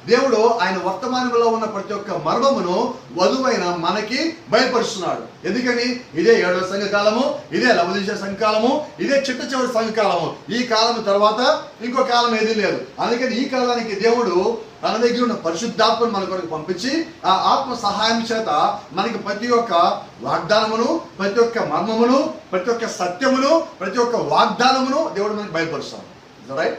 దేవుడు ఆయన వర్తమానంలో ఉన్న ప్రతి ఒక్క మర్మమును వధువైన మనకి బయలుపరుస్తున్నాడు. ఎందుకని? ఇదే 7వ సంఘకాలము, ఇదే లవోదికీయ సంఘకాలము, ఇదే చిట్ట చివరి సంఘకాలము. ఈ కాలం తర్వాత ఇంకో కాలం ఏదీ లేదు. అందుకని ఈ కాలానికి దేవుడు తన దగ్గర ఉన్న పరిశుద్ధాత్మను మన కొరకు పంపించి ఆ ఆత్మ సహాయం చేత మనకి ప్రతి ఒక్క వాగ్దానమును, ప్రతి ఒక్క మర్మమును, ప్రతి ఒక్క సత్యమును, ప్రతి ఒక్క వాగ్దానమును దేవుడు మనకి బయలుపరుస్తాడు. రైట్?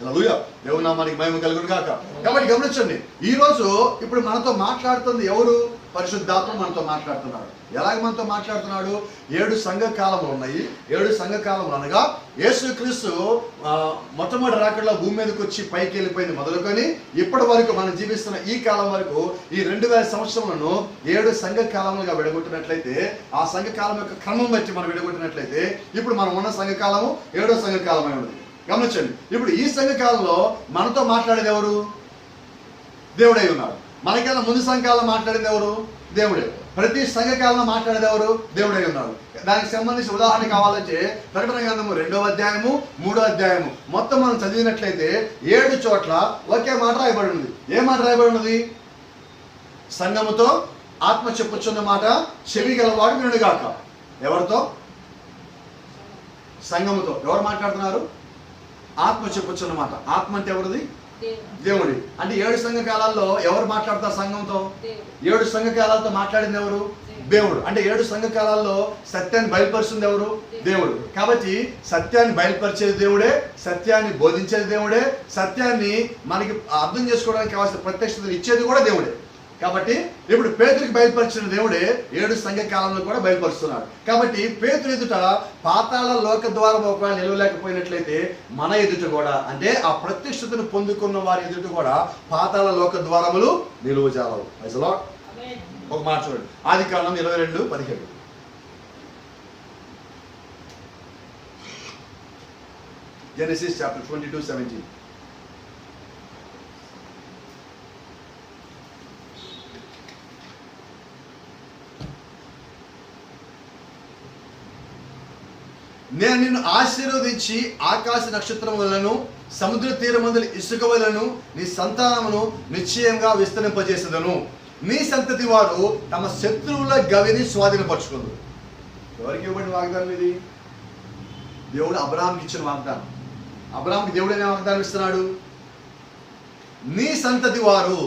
హల్లెలూయా, దేవుని నామానికి మహిమ కలుగును గాక. కాబట్టి గమనించండి, ఈరోజు ఇప్పుడు మనతో మాట్లాడుతుంది ఎవరు? పరిశుద్ధాత్మ మనతో మాట్లాడుతున్నాడు. ఎలాగ మనతో మాట్లాడుతున్నాడు? 7 సంఘకాలములు ఉన్నాయి. 7 సంఘకాలములు అనగా యేసుక్రీస్తు మొట్టమొదటి రాకడలో భూమి మీదకి వచ్చి పైకి వెళ్ళిపోయింది మొదలుకొని ఇప్పటి వరకు మనం జీవిస్తున్న ఈ కాలం వరకు ఈ 2000 సంవత్సరములను 7 సంఘకాలములుగా విడగొట్టినట్లయితే, ఆ సంఘకాలం యొక్క క్రమం బట్టి మనం విడగొట్టినట్లయితే ఇప్పుడు మనం ఉన్న సంఘకాలము 7వ సంఘకాలమై ఉన్నది. గమనించండి, ఇప్పుడు ఈ సంఘకాలంలో మనతో మాట్లాడేది ఎవరు? దేవుడై ఉన్నాడు. మనకైనా ముందు సంఘకాలం మాట్లాడేది ఎవరు? దేవుడే. ప్రతి సంఘకాలంలో మాట్లాడేది ఎవరు? దేవుడై ఉన్నాడు. దానికి సంబంధించి ఉదాహరణ కావాలంటే ప్రకటన గ్రంథము 2వ అధ్యాయము 3వ అధ్యాయము మొత్తం మనం చదివినట్లయితే 7 చోట్ల ఒకే మాట రాయబడి ఉంది. ఏ మాట రాయబడి ఉన్నది? సంఘముతో ఆత్మ చెప్పుచున్న మాట చెవి గలవాడు వినుగాక. ఎవరితో? సంఘముతో. ఎవరు మాట్లాడుతున్నారు? ఆత్మ చెప్పుచున్న మాట. ఆత్మ అంటే ఎవరిది? దేవుడి. అంటే 7 సంఘకాలాల్లో ఎవరు మాట్లాడతారు సంఘంతో? 7 సంఘకాలాలతో మాట్లాడింది ఎవరు? దేవుడు. అంటే 7 సంఘకాలాల్లో సత్యాన్ని బయలుపరుస్తుంది ఎవరు? దేవుడు. కాబట్టి సత్యాన్ని బయలుపరిచేది దేవుడే, సత్యాన్ని బోధించేది దేవుడే, సత్యాన్ని మనకి అర్థం చేసుకోవడానికి కావాల్సిన ప్రత్యక్షతను ఇచ్చేది కూడా దేవుడే. కాబట్టి ఇప్పుడు పేతురికి బయలుపరిచిన దేవుడే 7 సంఘకాలంలో కూడా బయలుపరుస్తున్నాడు. కాబట్టి పేతురు ఎదుట పాతాళ లోక ద్వారం ఒకవేళ నిలవలేకపోయినట్లయితే మన ఎదుట కూడా, అంటే ఆ ప్రత్యక్షతను పొందుకున్న వారి ఎదుట కూడా పాతాళ లోక ద్వారములు నిలువజాలవు. ఒక మాట చూడండి, ఆదికాండం 22:17. Genesis chapter 22:17. నేను నిన్ను ఆశీర్వదించి ఆకాశ నక్షత్రం వలన సముద్ర తీరమందుల ఇసుక వలన నీ సంతానమును నిశ్చయంగా విస్తరింపజేసేదను. నీ సంతతి వారు తమ శత్రువుల గవిని స్వాధీనపరచుకుందు. ఎవరికి ఇవ్వబడిన వాగ్దానం ఇది? దేవుడు అబ్రహాంకి ఇచ్చిన వాగ్దానం. అబ్రహాంకి దేవుడు ఏమైనా వాగ్దానం ఇస్తున్నాడు? నీ సంతతి వారు.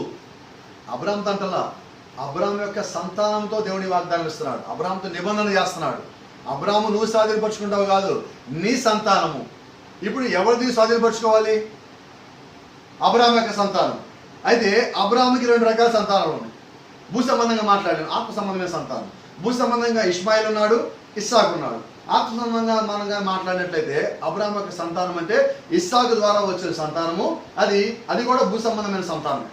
అబ్రహాం తంటలా అబ్రహాం యొక్క సంతానంతో దేవుని వాగ్దానం ఇస్తున్నాడు. అబ్రహాంతో నిబంధన చేస్తున్నాడు. అబ్రాహాము నువ్వు స్వాధీనపరుచుకుంటావు కాదు, నీ సంతానము. ఇప్పుడు ఎవరిది స్వాధీనపరుచుకోవాలి? అబ్రాహాం యొక్క సంతానం. అయితే అబ్రాహాముకి 2 రకాల సంతానాలు ఉన్నాయి. భూ సంబంధంగా మాట్లాడాను, ఆత్మ సంబంధమైన సంతానం. భూ సంబంధంగా ఇష్మాయిల్ ఉన్నాడు, ఇస్సాకు ఉన్నాడు. ఆత్మ సంబంధంగా మనగా మాట్లాడినట్లయితే అబ్రాహాం యొక్క సంతానం అంటే ఇస్సాకు ద్వారా వచ్చిన సంతానము. అది కూడా భూ సంబంధమైన సంతానం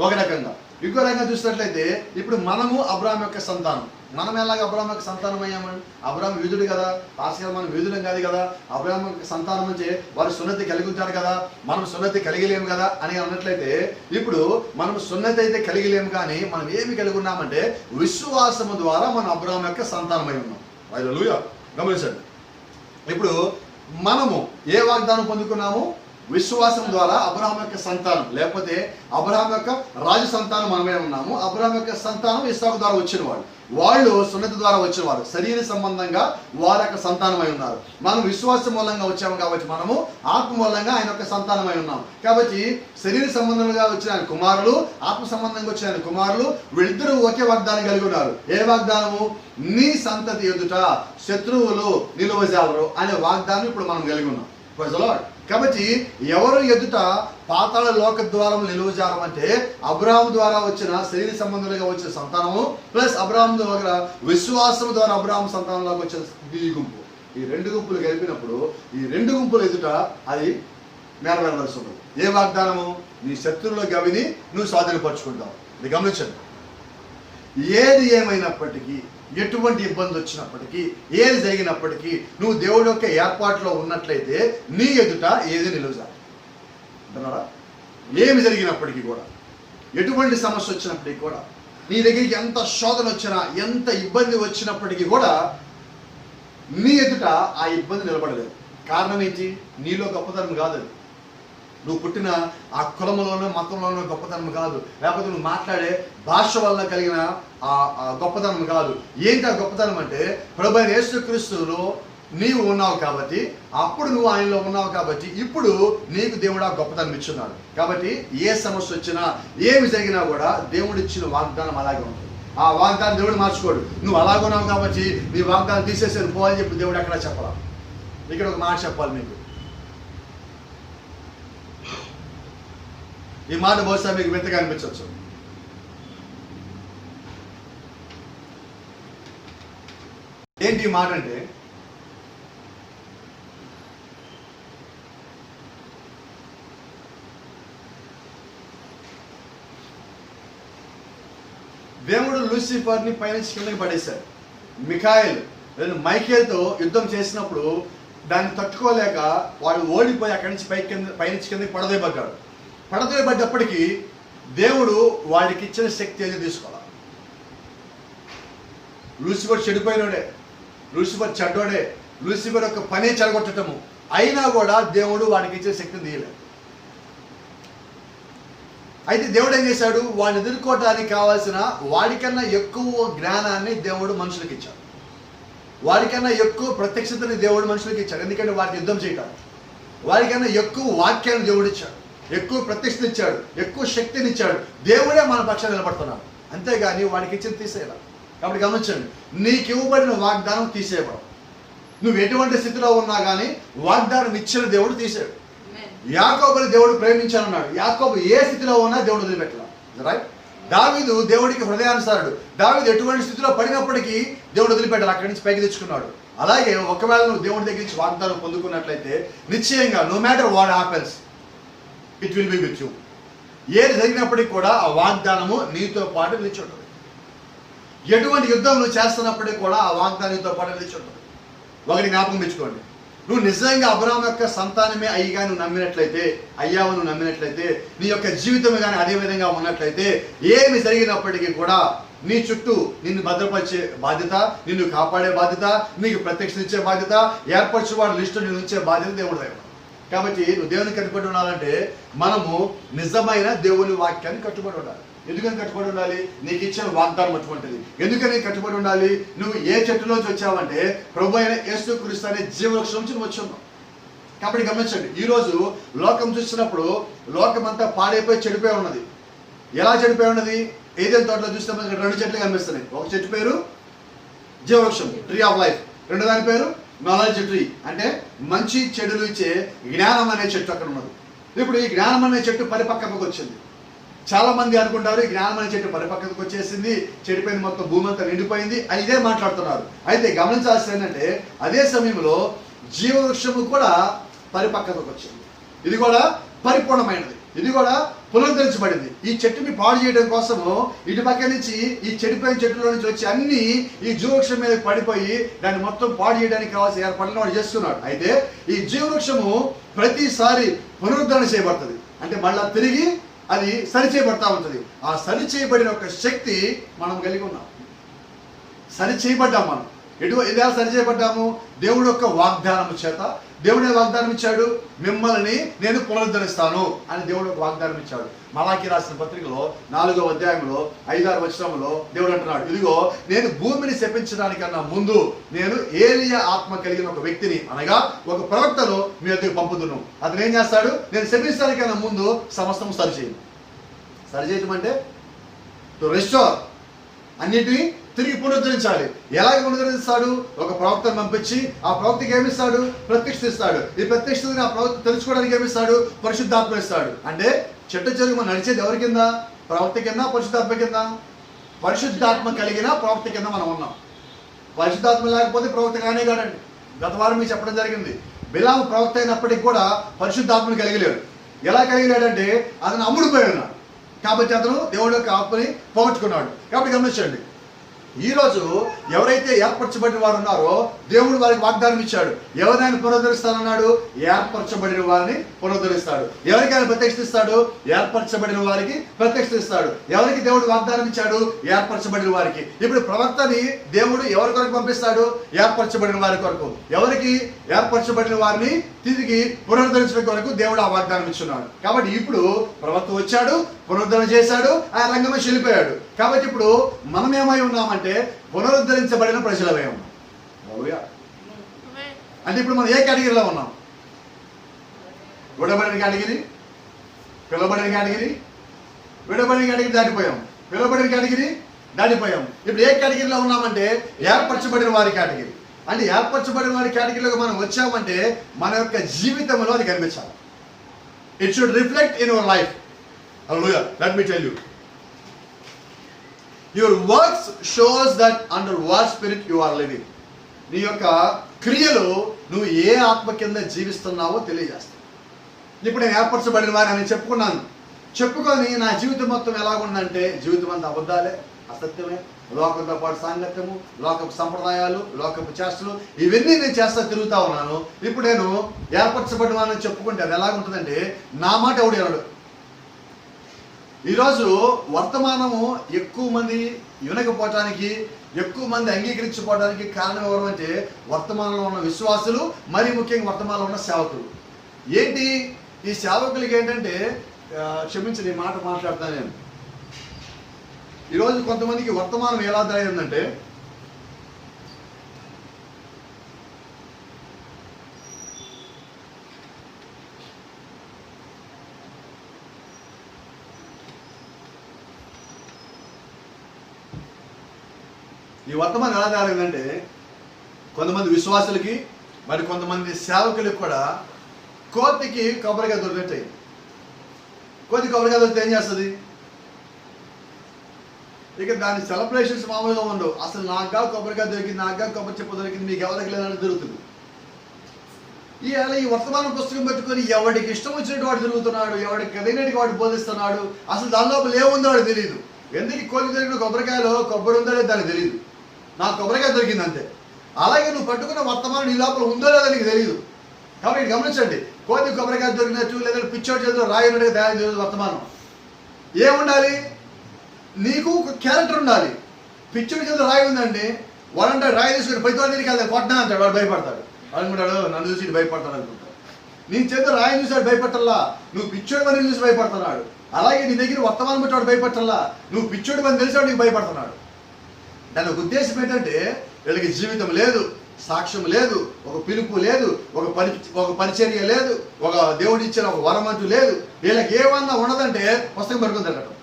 ఒక రకంగా. ఇంకో రకంగా చూసినట్లయితే ఇప్పుడు మనము అబ్రాహాం యొక్క సంతానం. మనం ఎలాగ అబ్రాహాం యొక్క సంతానం అయ్యామని? అబ్రాహాం యూదుడు కదా, పాస్కల్ మనం యూదులం కాదు కదా. అబ్రాహాం యొక్క సంతానం అంటే వారు సున్నతి కలిగి ఉంటారు కదా, మనం సున్నతి కలిగిలేము కదా అని అన్నట్లయితే ఇప్పుడు మనం సున్నతి అయితే కలిగిలేము, కానీ మనం ఏమి కలిగి ఉన్నామంటే విశ్వాసము ద్వారా మనం అబ్రాహాం యొక్క సంతానమై ఉన్నాం. హల్లెలూయా. గమనించండి, ఇప్పుడు మనము ఏ వాగ్దానం పొందుకున్నాము? విశ్వాసం ద్వారా అబ్రహాం యొక్క సంతానం, లేకపోతే అబ్రహాం యొక్క రాజు సంతానం మనమే ఉన్నాము. అబ్రహాం యొక్క సంతానం ఇస్సాకు ద్వారా వచ్చిన వాళ్ళు సున్నతి ద్వారా వచ్చిన వారు, శరీర సంబంధంగా వారి యొక్క సంతానమై ఉన్నారు. మనం విశ్వాసం మూలంగా వచ్చాము కాబట్టి మనము ఆత్మ మూలంగా ఆయన యొక్క సంతానమై ఉన్నాము. కాబట్టి శరీర సంబంధంగా వచ్చిన ఆయన కుమారులు, ఆత్మ సంబంధంగా వచ్చిన ఆయన కుమారులు, వీళ్ళిద్దరూ ఒకే వాగ్దానం కలిగి ఉన్నారు. ఏ వాగ్దానము? నీ సంతతి ఎదుట శత్రువులు నిలువజాలరు అనే వాగ్దానం ఇప్పుడు మనం కలిగి ఉన్నాం. కాబట్టి ఎవరు ఎదుట పాతాళ లోక ద్వారం నిలువజాలం అంటే అబ్రహాము ద్వారా వచ్చిన శరీర సంబంధులుగా వచ్చిన సంతానము ప్లస్ అబ్రహాము ద్వారా విశ్వాసం ద్వారా అబ్రహాము సంతానంలోకి వచ్చిన ఈ గుంపు, ఈ రెండు గుంపులు కలిపినప్పుడు ఈ రెండు గుంపుల ఎదుట అది నెరవేరవలసి ఉంటుంది. ఏ వాగ్దానము? నీ శత్రువుల గవిని నువ్వు స్వాధీనపరుచుకుంటావు. ఇది గమనించండి. ఏది ఏమైనప్పటికీ, ఎటువంటి ఇబ్బంది వచ్చినప్పటికీ, ఏది జరిగినప్పటికీ నువ్వు దేవుడి యొక్క ఏర్పాటులో ఉన్నట్లయితే నీ ఎదుట ఏది నిలువజాలి అంటున్నారా? ఏమి జరిగినప్పటికీ కూడా, ఎటువంటి సమస్య వచ్చినప్పటికీ కూడా, నీ దగ్గరికి ఎంత శోధన వచ్చినా, ఎంత ఇబ్బంది వచ్చినప్పటికీ కూడా నీ ఎదుట ఆ ఇబ్బంది నిలబడలేదు. కారణం ఏంటి? నీలో గొప్పతనం కాదు అది. నువ్వు పుట్టిన ఆ కులంలోనో మతంలోనో గొప్పతనం కాదు, లేకపోతే నువ్వు మాట్లాడే భాష వల్ల కలిగిన ఆ గొప్పతనం కాదు. ఏంటి ఆ గొప్పతనం అంటే ప్రభువైన యేసుక్రీస్తులో నీవు ఉన్నావు కాబట్టి, అప్పుడు నువ్వు ఆయనలో ఉన్నావు కాబట్టి ఇప్పుడు నీకు దేవుడు ఆ గొప్పతనం ఇచ్చున్నాడు. కాబట్టి ఏ సమస్య వచ్చినా, ఏమి జరిగినా కూడా దేవుడు ఇచ్చిన వాగ్దానం అలాగే ఉంటుంది. ఆ వాగ్దానం దేవుడు మార్చుకోడు. నువ్వు అలాగున్నావు కాబట్టి నీ వాగ్దానం తీసేసాను పో అని చెప్పి దేవుడు అక్కడ చెప్పాలి. ఇక్కడ ఒక మాట చెప్పాలి మీకు. ఈ మాట బహుశా మీకు వింతగా అనిపించవచ్చు. ఏంటి ఈ మాట అంటే, దేవుడు లూసిఫర్ని పైనుంచి కిందకి పడేశాడు. మిఖాయేల్ మైకేల్తో యుద్ధం చేసినప్పుడు దాన్ని తట్టుకోలేక వాడు ఓడిపోయి అక్కడి నుంచి పైనుంచి కిందకి పడదోయబడ్డప్పటికీ దేవుడు వాడికి ఇచ్చిన శక్తి ఏది తీసుకోవాలి. లూసిఫర్ చెడిపోయినోడే, లూసిఫర్ చెడ్డోడే, లూసిఫర్ యొక్క పనే చెడగొట్టటము, అయినా కూడా దేవుడు వాడికి ఇచ్చే శక్తిని తీయలేదు. అయితే దేవుడు ఏం చేశాడు? వాడిని ఎదుర్కోవడానికి కావాల్సిన వాడికన్నా ఎక్కువ జ్ఞానాన్ని దేవుడు మనుషులకు ఇచ్చాడు. వాడికన్నా ఎక్కువ ప్రత్యక్షతని దేవుడు మనుషులకు ఇచ్చాడు. ఎందుకంటే వాడికి యుద్ధం చేయటానికి. వాడికన్నా ఎక్కువ వాక్యాన్ని దేవుడు ఇచ్చాడు, ఎక్కువ ప్రత్యక్షత ఇచ్చాడు, ఎక్కువ శక్తిని ఇచ్చాడు. దేవుడే మన పక్షాన్ని నిలబడుతున్నాడు. అంతేగాని వాడికి ఇచ్చింది తీసేయాలి. కాబట్టి గమనించండి, నీకు ఇవ్వబడిన వాగ్దానం తీసేయబడవు. నువ్వు ఎటువంటి స్థితిలో ఉన్నా కానీ వాగ్దానం ఇచ్చిన దేవుడు తీసేయడు. యాకోబుని దేవుడు ప్రేమించాలన్నాడు. యాకోబు ఏ స్థితిలో ఉన్నా దేవుడు వదిలిపెట్టలా. రైట్? దావీదు దేవుడికి హృదయానుసారుడు. దావీదు ఎటువంటి స్థితిలో పడినప్పటికీ దేవుడు వదిలిపెట్టాలి, అక్కడి నుంచి పైకి తెచ్చుకున్నాడు. అలాగే ఒకవేళ నువ్వు దేవుడి దగ్గర నుంచి వాగ్దానం పొందుకున్నట్లయితే నిశ్చయంగా no matter what happens it will be with you. ఏది జరిగినప్పటికీ కూడా ఆ వాగ్దానము నీతో పాటు నిలిచి ఉంటుంది. ఎటువంటి యుద్ధం నువ్వు చేస్తున్నప్పటికీ కూడా ఆ వాగ్దానం నీతో పాటు నిలిచి ఉంటుంది. ఒకటి జ్ఞాపకం తెచ్చుకోండి, నువ్వు నిజంగా అబ్రహాం యొక్క సంతానమే అయ్యిగా నువ్వు నమ్మినట్లయితే, అయ్యావు నువ్వు నమ్మినట్లయితే, నీ యొక్క జీవితం కానీ అదే విధంగా ఉన్నట్లయితే, ఏమి జరిగినప్పటికీ కూడా నీ చుట్టూ నిన్ను భద్రపరిచే బాధ్యత, నిన్ను కాపాడే బాధ్యత, నీకు ప్రత్యక్షించే బాధ్యత, ఏర్పరచువాడు లిస్టు నిన్ను ఉంచే బాధ్యత దేవుడి దగ్గర. కాబట్టి నువ్వు దేవునికి కట్టుబడి ఉండాలంటే మనము నిజమైన దేవుని వాక్యాన్ని కట్టుబడి ఉండాలి. ఎందుకని కట్టుబడి ఉండాలి? నీకు ఇచ్చిన వాగ్దానం అటువంటిది. ఎందుకని కట్టుబడి ఉండాలి? నువ్వు ఏ చెట్టులోంచి వచ్చావంటే ప్రభు అయిన యేసుక్రీస్తు అనే జీవవృక్షం నుంచి నువ్వు వచ్చావు. కాబట్టి గమనించండి, ఈరోజు లోకం చూసినప్పుడు లోకం అంతా పాడైపోయి చెడిపోయి ఉన్నది. ఎలా చెడిపోయి ఉన్నది? ఏదైనా తోటలో చూస్తే మనకి రెండు చెట్లు కనిపిస్తున్నాయి. ఒక చెట్టు పేరు జీవవృక్షం, ట్రీ ఆఫ్ లైఫ్. రెండో దాని పేరు నాలెడ్జ్ ట్రీ, అంటే మంచి చెడులు ఇచ్చే జ్ఞానం అనే చెట్టు అక్కడ ఉన్నది. ఇప్పుడు ఈ జ్ఞానం అనే చెట్టు పరిపక్వతకు వచ్చింది. చాలా మంది అనుకుంటారు ఈ జ్ఞానం అనే చెట్టు పరిపక్వతకు వచ్చేసింది, చెడిపోయింది, మొత్తం భూమి అంతా నిండిపోయింది అని ఇదే మాట్లాడుతున్నారు. అయితే గమనించాల్సింది ఏంటంటే అదే సమయంలో జీవవృక్షము కూడా పరిపక్వతకు వచ్చింది. ఇది కూడా పరిపూర్ణమైనది, ఇది కూడా పునరుద్ధరించబడింది. ఈ చెట్టుని పాడు చేయడం కోసము ఇటు పక్క నుంచి ఈ చెడిపోయిన చెట్టులో నుంచి వచ్చి అన్ని ఈ జీవవృక్షం మీద పడిపోయి దాన్ని మొత్తం పాడు చేయడానికి కావాల్సిన ఏర్పాట్లను వాడు చేస్తున్నాడు. అయితే ఈ జీవవృక్షము ప్రతిసారి పునరుద్ధరణ చేయబడుతుంది, అంటే మళ్ళా తిరిగి అది సరిచేయబడతా ఉంటుంది. ఆ సరిచేయబడిన ఒక శక్తి మనం కలిగి ఉన్నాం. సరిచేయబడ్డాం మనం. ఇది ఎలా సరిచేయబడ్డాము? దేవుడు యొక్క వాగ్దానం చేత. దేవుడే వాగ్దానం ఇచ్చాడు, మిమ్మల్ని నేను పునరుద్ధరిస్తాను అని దేవుడు ఒక వాగ్దానం ఇచ్చాడు. మలాకి రాసిన పత్రికలో 4వ అధ్యాయంలో 5-6 వచనంలో దేవుడు అంటున్నాడు, ఇదిగో నేను భూమిని శపించడానికన్నా ముందు నేను ఏలియా ఆత్మ కలిగిన ఒక వ్యక్తిని, అనగా ఒక ప్రవక్తను మీ వద్దకు పంపుతున్నాను. అతను ఏం చేస్తాడు? నేను శపించడానికన్నా ముందు సమస్తం సరిచేయటం అంటే టు రెస్టోర్, అన్నిటినీ తిరిగి పునరుద్ధరించాలి. ఎలాగ పునరుద్ధరిస్తాడు? ఒక ప్రవక్తను పంపించి ఆ ప్రవక్తకి ఏమిస్తాడు? ప్రత్యక్షిస్తాడు. ఈ ప్రత్యక్షతని ఆ ప్రవక్త తెలుసుకోవడానికి ఏమిస్తాడు? పరిశుద్ధాత్మ ఇస్తాడు. అంటే చెట్టు చెరుగు మనం నడిచేది ఎవరి కింద? ప్రవక్త కింద, పరిశుద్ధాత్మ కింద? పరిశుద్ధాత్మ కలిగిన ప్రవక్త కింద మనం ఉన్నాం. పరిశుద్ధాత్మ లేకపోతే ప్రవక్త కానే కాడండి. గత వారం మీకు చెప్పడం జరిగింది, బిలాము ప్రవక్త అయినప్పటికీ కూడా పరిశుద్ధాత్మని కలిగలేడు. ఎలా కలిగలేడంటే అతను అమ్ముడుపోయి ఉన్నాడు కాబట్టి అతను దేవుడి యొక్క ఆత్మని పోగొట్టుకున్నాడు. కాబట్టి గమనించండి, ఈరోజు ఎవరైతే ఏర్పరచబడిన వారు ఉన్నారో దేవుడు వారికి వాగ్దానం ఇచ్చాడు. ఎవరినైనా పునరుద్ధరిస్తానన్నాడు? ఏర్పరచబడిన వారిని పునరుద్ధరిస్తాడు. ఎవరికి ఆయన ప్రత్యక్షిస్తాడు? ఏర్పరచబడిన వారికి ప్రత్యక్షిస్తాడు. ఎవరికి దేవుడు వాగ్దానం ఇచ్చాడు? ఏర్పరచబడిన వారికి. ఇప్పుడు ప్రవక్తని దేవుడు ఎవరి కొరకు పంపిస్తాడు? ఏర్పరచబడిన వారి కొరకు. ఎవరికి? ఏర్పరచబడిన వారిని తిరిగి పునరుద్ధరించడం కొరకు దేవుడు ఆ వాగ్దానం ఇచ్చున్నాడు. కాబట్టి ఇప్పుడు ప్రవక్త వచ్చాడు, పునరుద్ధరణ చేశాడు, ఆయన రంగమే చెల్లిపోయాడు. కాబట్టి ఇప్పుడు మనం ఏమై ఉన్నామంటే పునరుద్ధరించబడిన ప్రజలమే ఉన్నాం. అంటే ఇప్పుడు మనం ఏ కేటగిరీలో ఉన్నాం? విడబడిన కేటగిరీ, పిలవబడిన కేటగిరీ, విడబడిన కేటగిరీ దాటిపోయాం, పిలవబడిన కేటగిరీ దాటిపోయాం. ఇప్పుడు ఏ కేటగిరీలో ఉన్నామంటే ఏర్పరచబడిన వారి కేటగిరీ. అంటే ఏర్పరచబడిన వారి కేటగిరీలోకి మనం వచ్చామంటే మన యొక్క జీవితంలో అది కనిపించాలి. It should reflect in your life. Hallelujah. Let me tell you. Your works shows that under what spirit you are living. నీ యొక్క క్రియలు నువ్వు ఏ ఆత్మ కింద జీవిస్తున్నావో తెలియజేస్తావు. ఇప్పుడు నేను ఏర్పరచబడిన వారిని అని చెప్పుకొని నా జీవితం మొత్తం ఎలాగుందంటే జీవితం అంతా అబద్ధాలే, అసత్యమే, లోకంతో పాటు సాంగత్యము, లోకపు సంప్రదాయాలు, లోకపు చేష్టలు, ఇవన్నీ నేను చేస్తా తిరుగుతా ఉన్నాను. ఇప్పుడు నేను ఏర్పరచబడిన వారిని చెప్పుకుంటే అది ఎలాగుంటుందంటే నా మాట ఎవడు ఎవడు. ఈరోజు వర్తమానము ఎక్కువ మంది వినకపోవటానికి, ఎక్కువ మంది అంగీకరించుకోవడానికి కారణం ఎవరు అంటే వర్తమానంలో ఉన్న విశ్వాసులు, మరి ముఖ్యంగా వర్తమానంలో ఉన్న సేవకులు. ఏంటి ఈ సేవకులకి ఏంటంటే, క్షమించండి ఈ మాట మాట్లాడతాను నేను. ఈరోజు కొంతమందికి వర్తమానం ఎలా అర్థమైందంటే, ఈ వర్తమానం ఎలా తయారైందంటే కొంతమంది విశ్వాసులకి, మరి కొంతమంది సేవకులకి కూడా కోతికి కొబ్బరికాయ దొరికినట్టు అయింది. కోతి కొబ్బరికాయ దొరికితే ఏం చేస్తుంది? ఇక దాని సెలబ్రేషన్స్ మామూలుగా ఉండవు. అసలు నాకుగా కొబ్బరికాయ దొరికింది, నాకుగా కొబ్బరి చెప్పు దొరికింది, మీకు ఎవరికి లేదని దొరుకుతుంది. ఈ వర్తమానం పుస్తకం పెట్టుకొని ఎవడికి ఇష్టం వచ్చినట్టు వాడు తిరుగుతున్నాడు, ఎవడికి కలిగినట్టు వాడు బోధిస్తున్నాడు. అసలు దాని లోపల ఏముందో వాడు తెలియదు. ఎందుకు కోతి దొరికిన కొబ్బరికాయలో కొబ్బరి ఉందో లేదో దానికి తెలియదు. నాకు కొబ్బరికాయ దొరికింది అంతే. అలాగే నువ్వు పట్టుకున్న వర్తమానం నీ లోపల ఉందో లేదో నీకు తెలియదు. కాబట్టి గమనించండి, కోతి కొబ్బరికాయ దొరికినట్టు లేదా పిచ్చోటి చేతిలో రాయి ఉన్నట్టుగా తయారు చేయదు వర్తమానం. ఏముండాలి? నీకు ఒక క్యారెక్టర్ ఉండాలి. పిచ్చోడి చేతిలో రాయి ఉందండి, వాడంటే రాయి తీసుకుని పైతో నీకు వెళ్తాడు, కొట్టనా అంటాడు, వాడు భయపడతాడు. అనుకుంటాడు నన్ను చూసి భయపడతాడు అనుకుంటాడు. నీ చేతిలో రాయి చూసాడు భయపట్టల్లా, నువ్వు పిచ్చోడి పని చూసి భయపడుతున్నాడు. అలాగే నీ దగ్గర వర్తమానం పెట్టి వాడు భయపట్టల్లా, నువ్వు పిచ్చోడి పని తెలిసాడు నీకు భయపడుతున్నాడు. దాని ఒక ఉద్దేశం ఏంటంటే వీళ్ళకి జీవితం లేదు, సాక్ష్యం లేదు, ఒక పిలుపు లేదు, ఒక పరిచర్య లేదు, ఒక దేవుడు ఇచ్చిన ఒక వరం అంటూ లేదు. వీళ్ళకి ఏమన్నా ఉండదంటే పుస్తకం పడుకుని తిరగటం.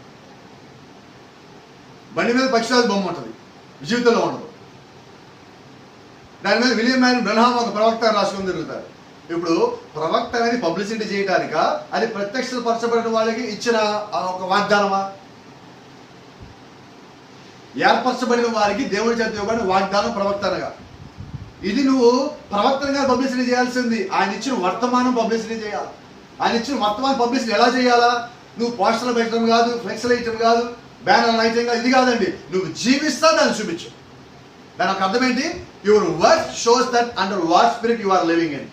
బండి మీద పక్షిరాజు బొమ్మ ఉంటుంది, జీవితంలో ఉండదు. దాని మీద విలియం మ్యాన్ బ్రహ్మాం ఒక ప్రవక్త రాసుకొని తిరుగుతారు. ఇప్పుడు ప్రవక్త అనేది పబ్లిసిటీ చేయడానిక, అది ప్రత్యక్షపరచబడిన వాళ్ళకి ఇచ్చిన ఒక వాగ్దానమా? ఏర్పరచబడిన వారికి దేవుడి చేత ఇవ్వబడిన వాగ్దానం ప్రవక్త అనగా. ఇది నువ్వు ప్రవక్తగా పబ్లిసిటీ చేయాల్సింది. ఆయన ఇచ్చిన వర్తమానం పబ్లిసిటీ చేయాలి. ఆయన ఇచ్చిన వర్తమానం పబ్లిసిటీ ఎలా చేయాలా? నువ్వు పోస్టర్లు పెట్టడం కాదు, ఫ్లెక్స్లు వేయటం కాదు, బ్యానర్లు వేయటం కాదు, ఇది కాదండి. నువ్వు జీవిస్తా దాన్ని చూపించు. దాని ఒక అర్థం ఏంటి? Your work shows that under what spirit you are living in.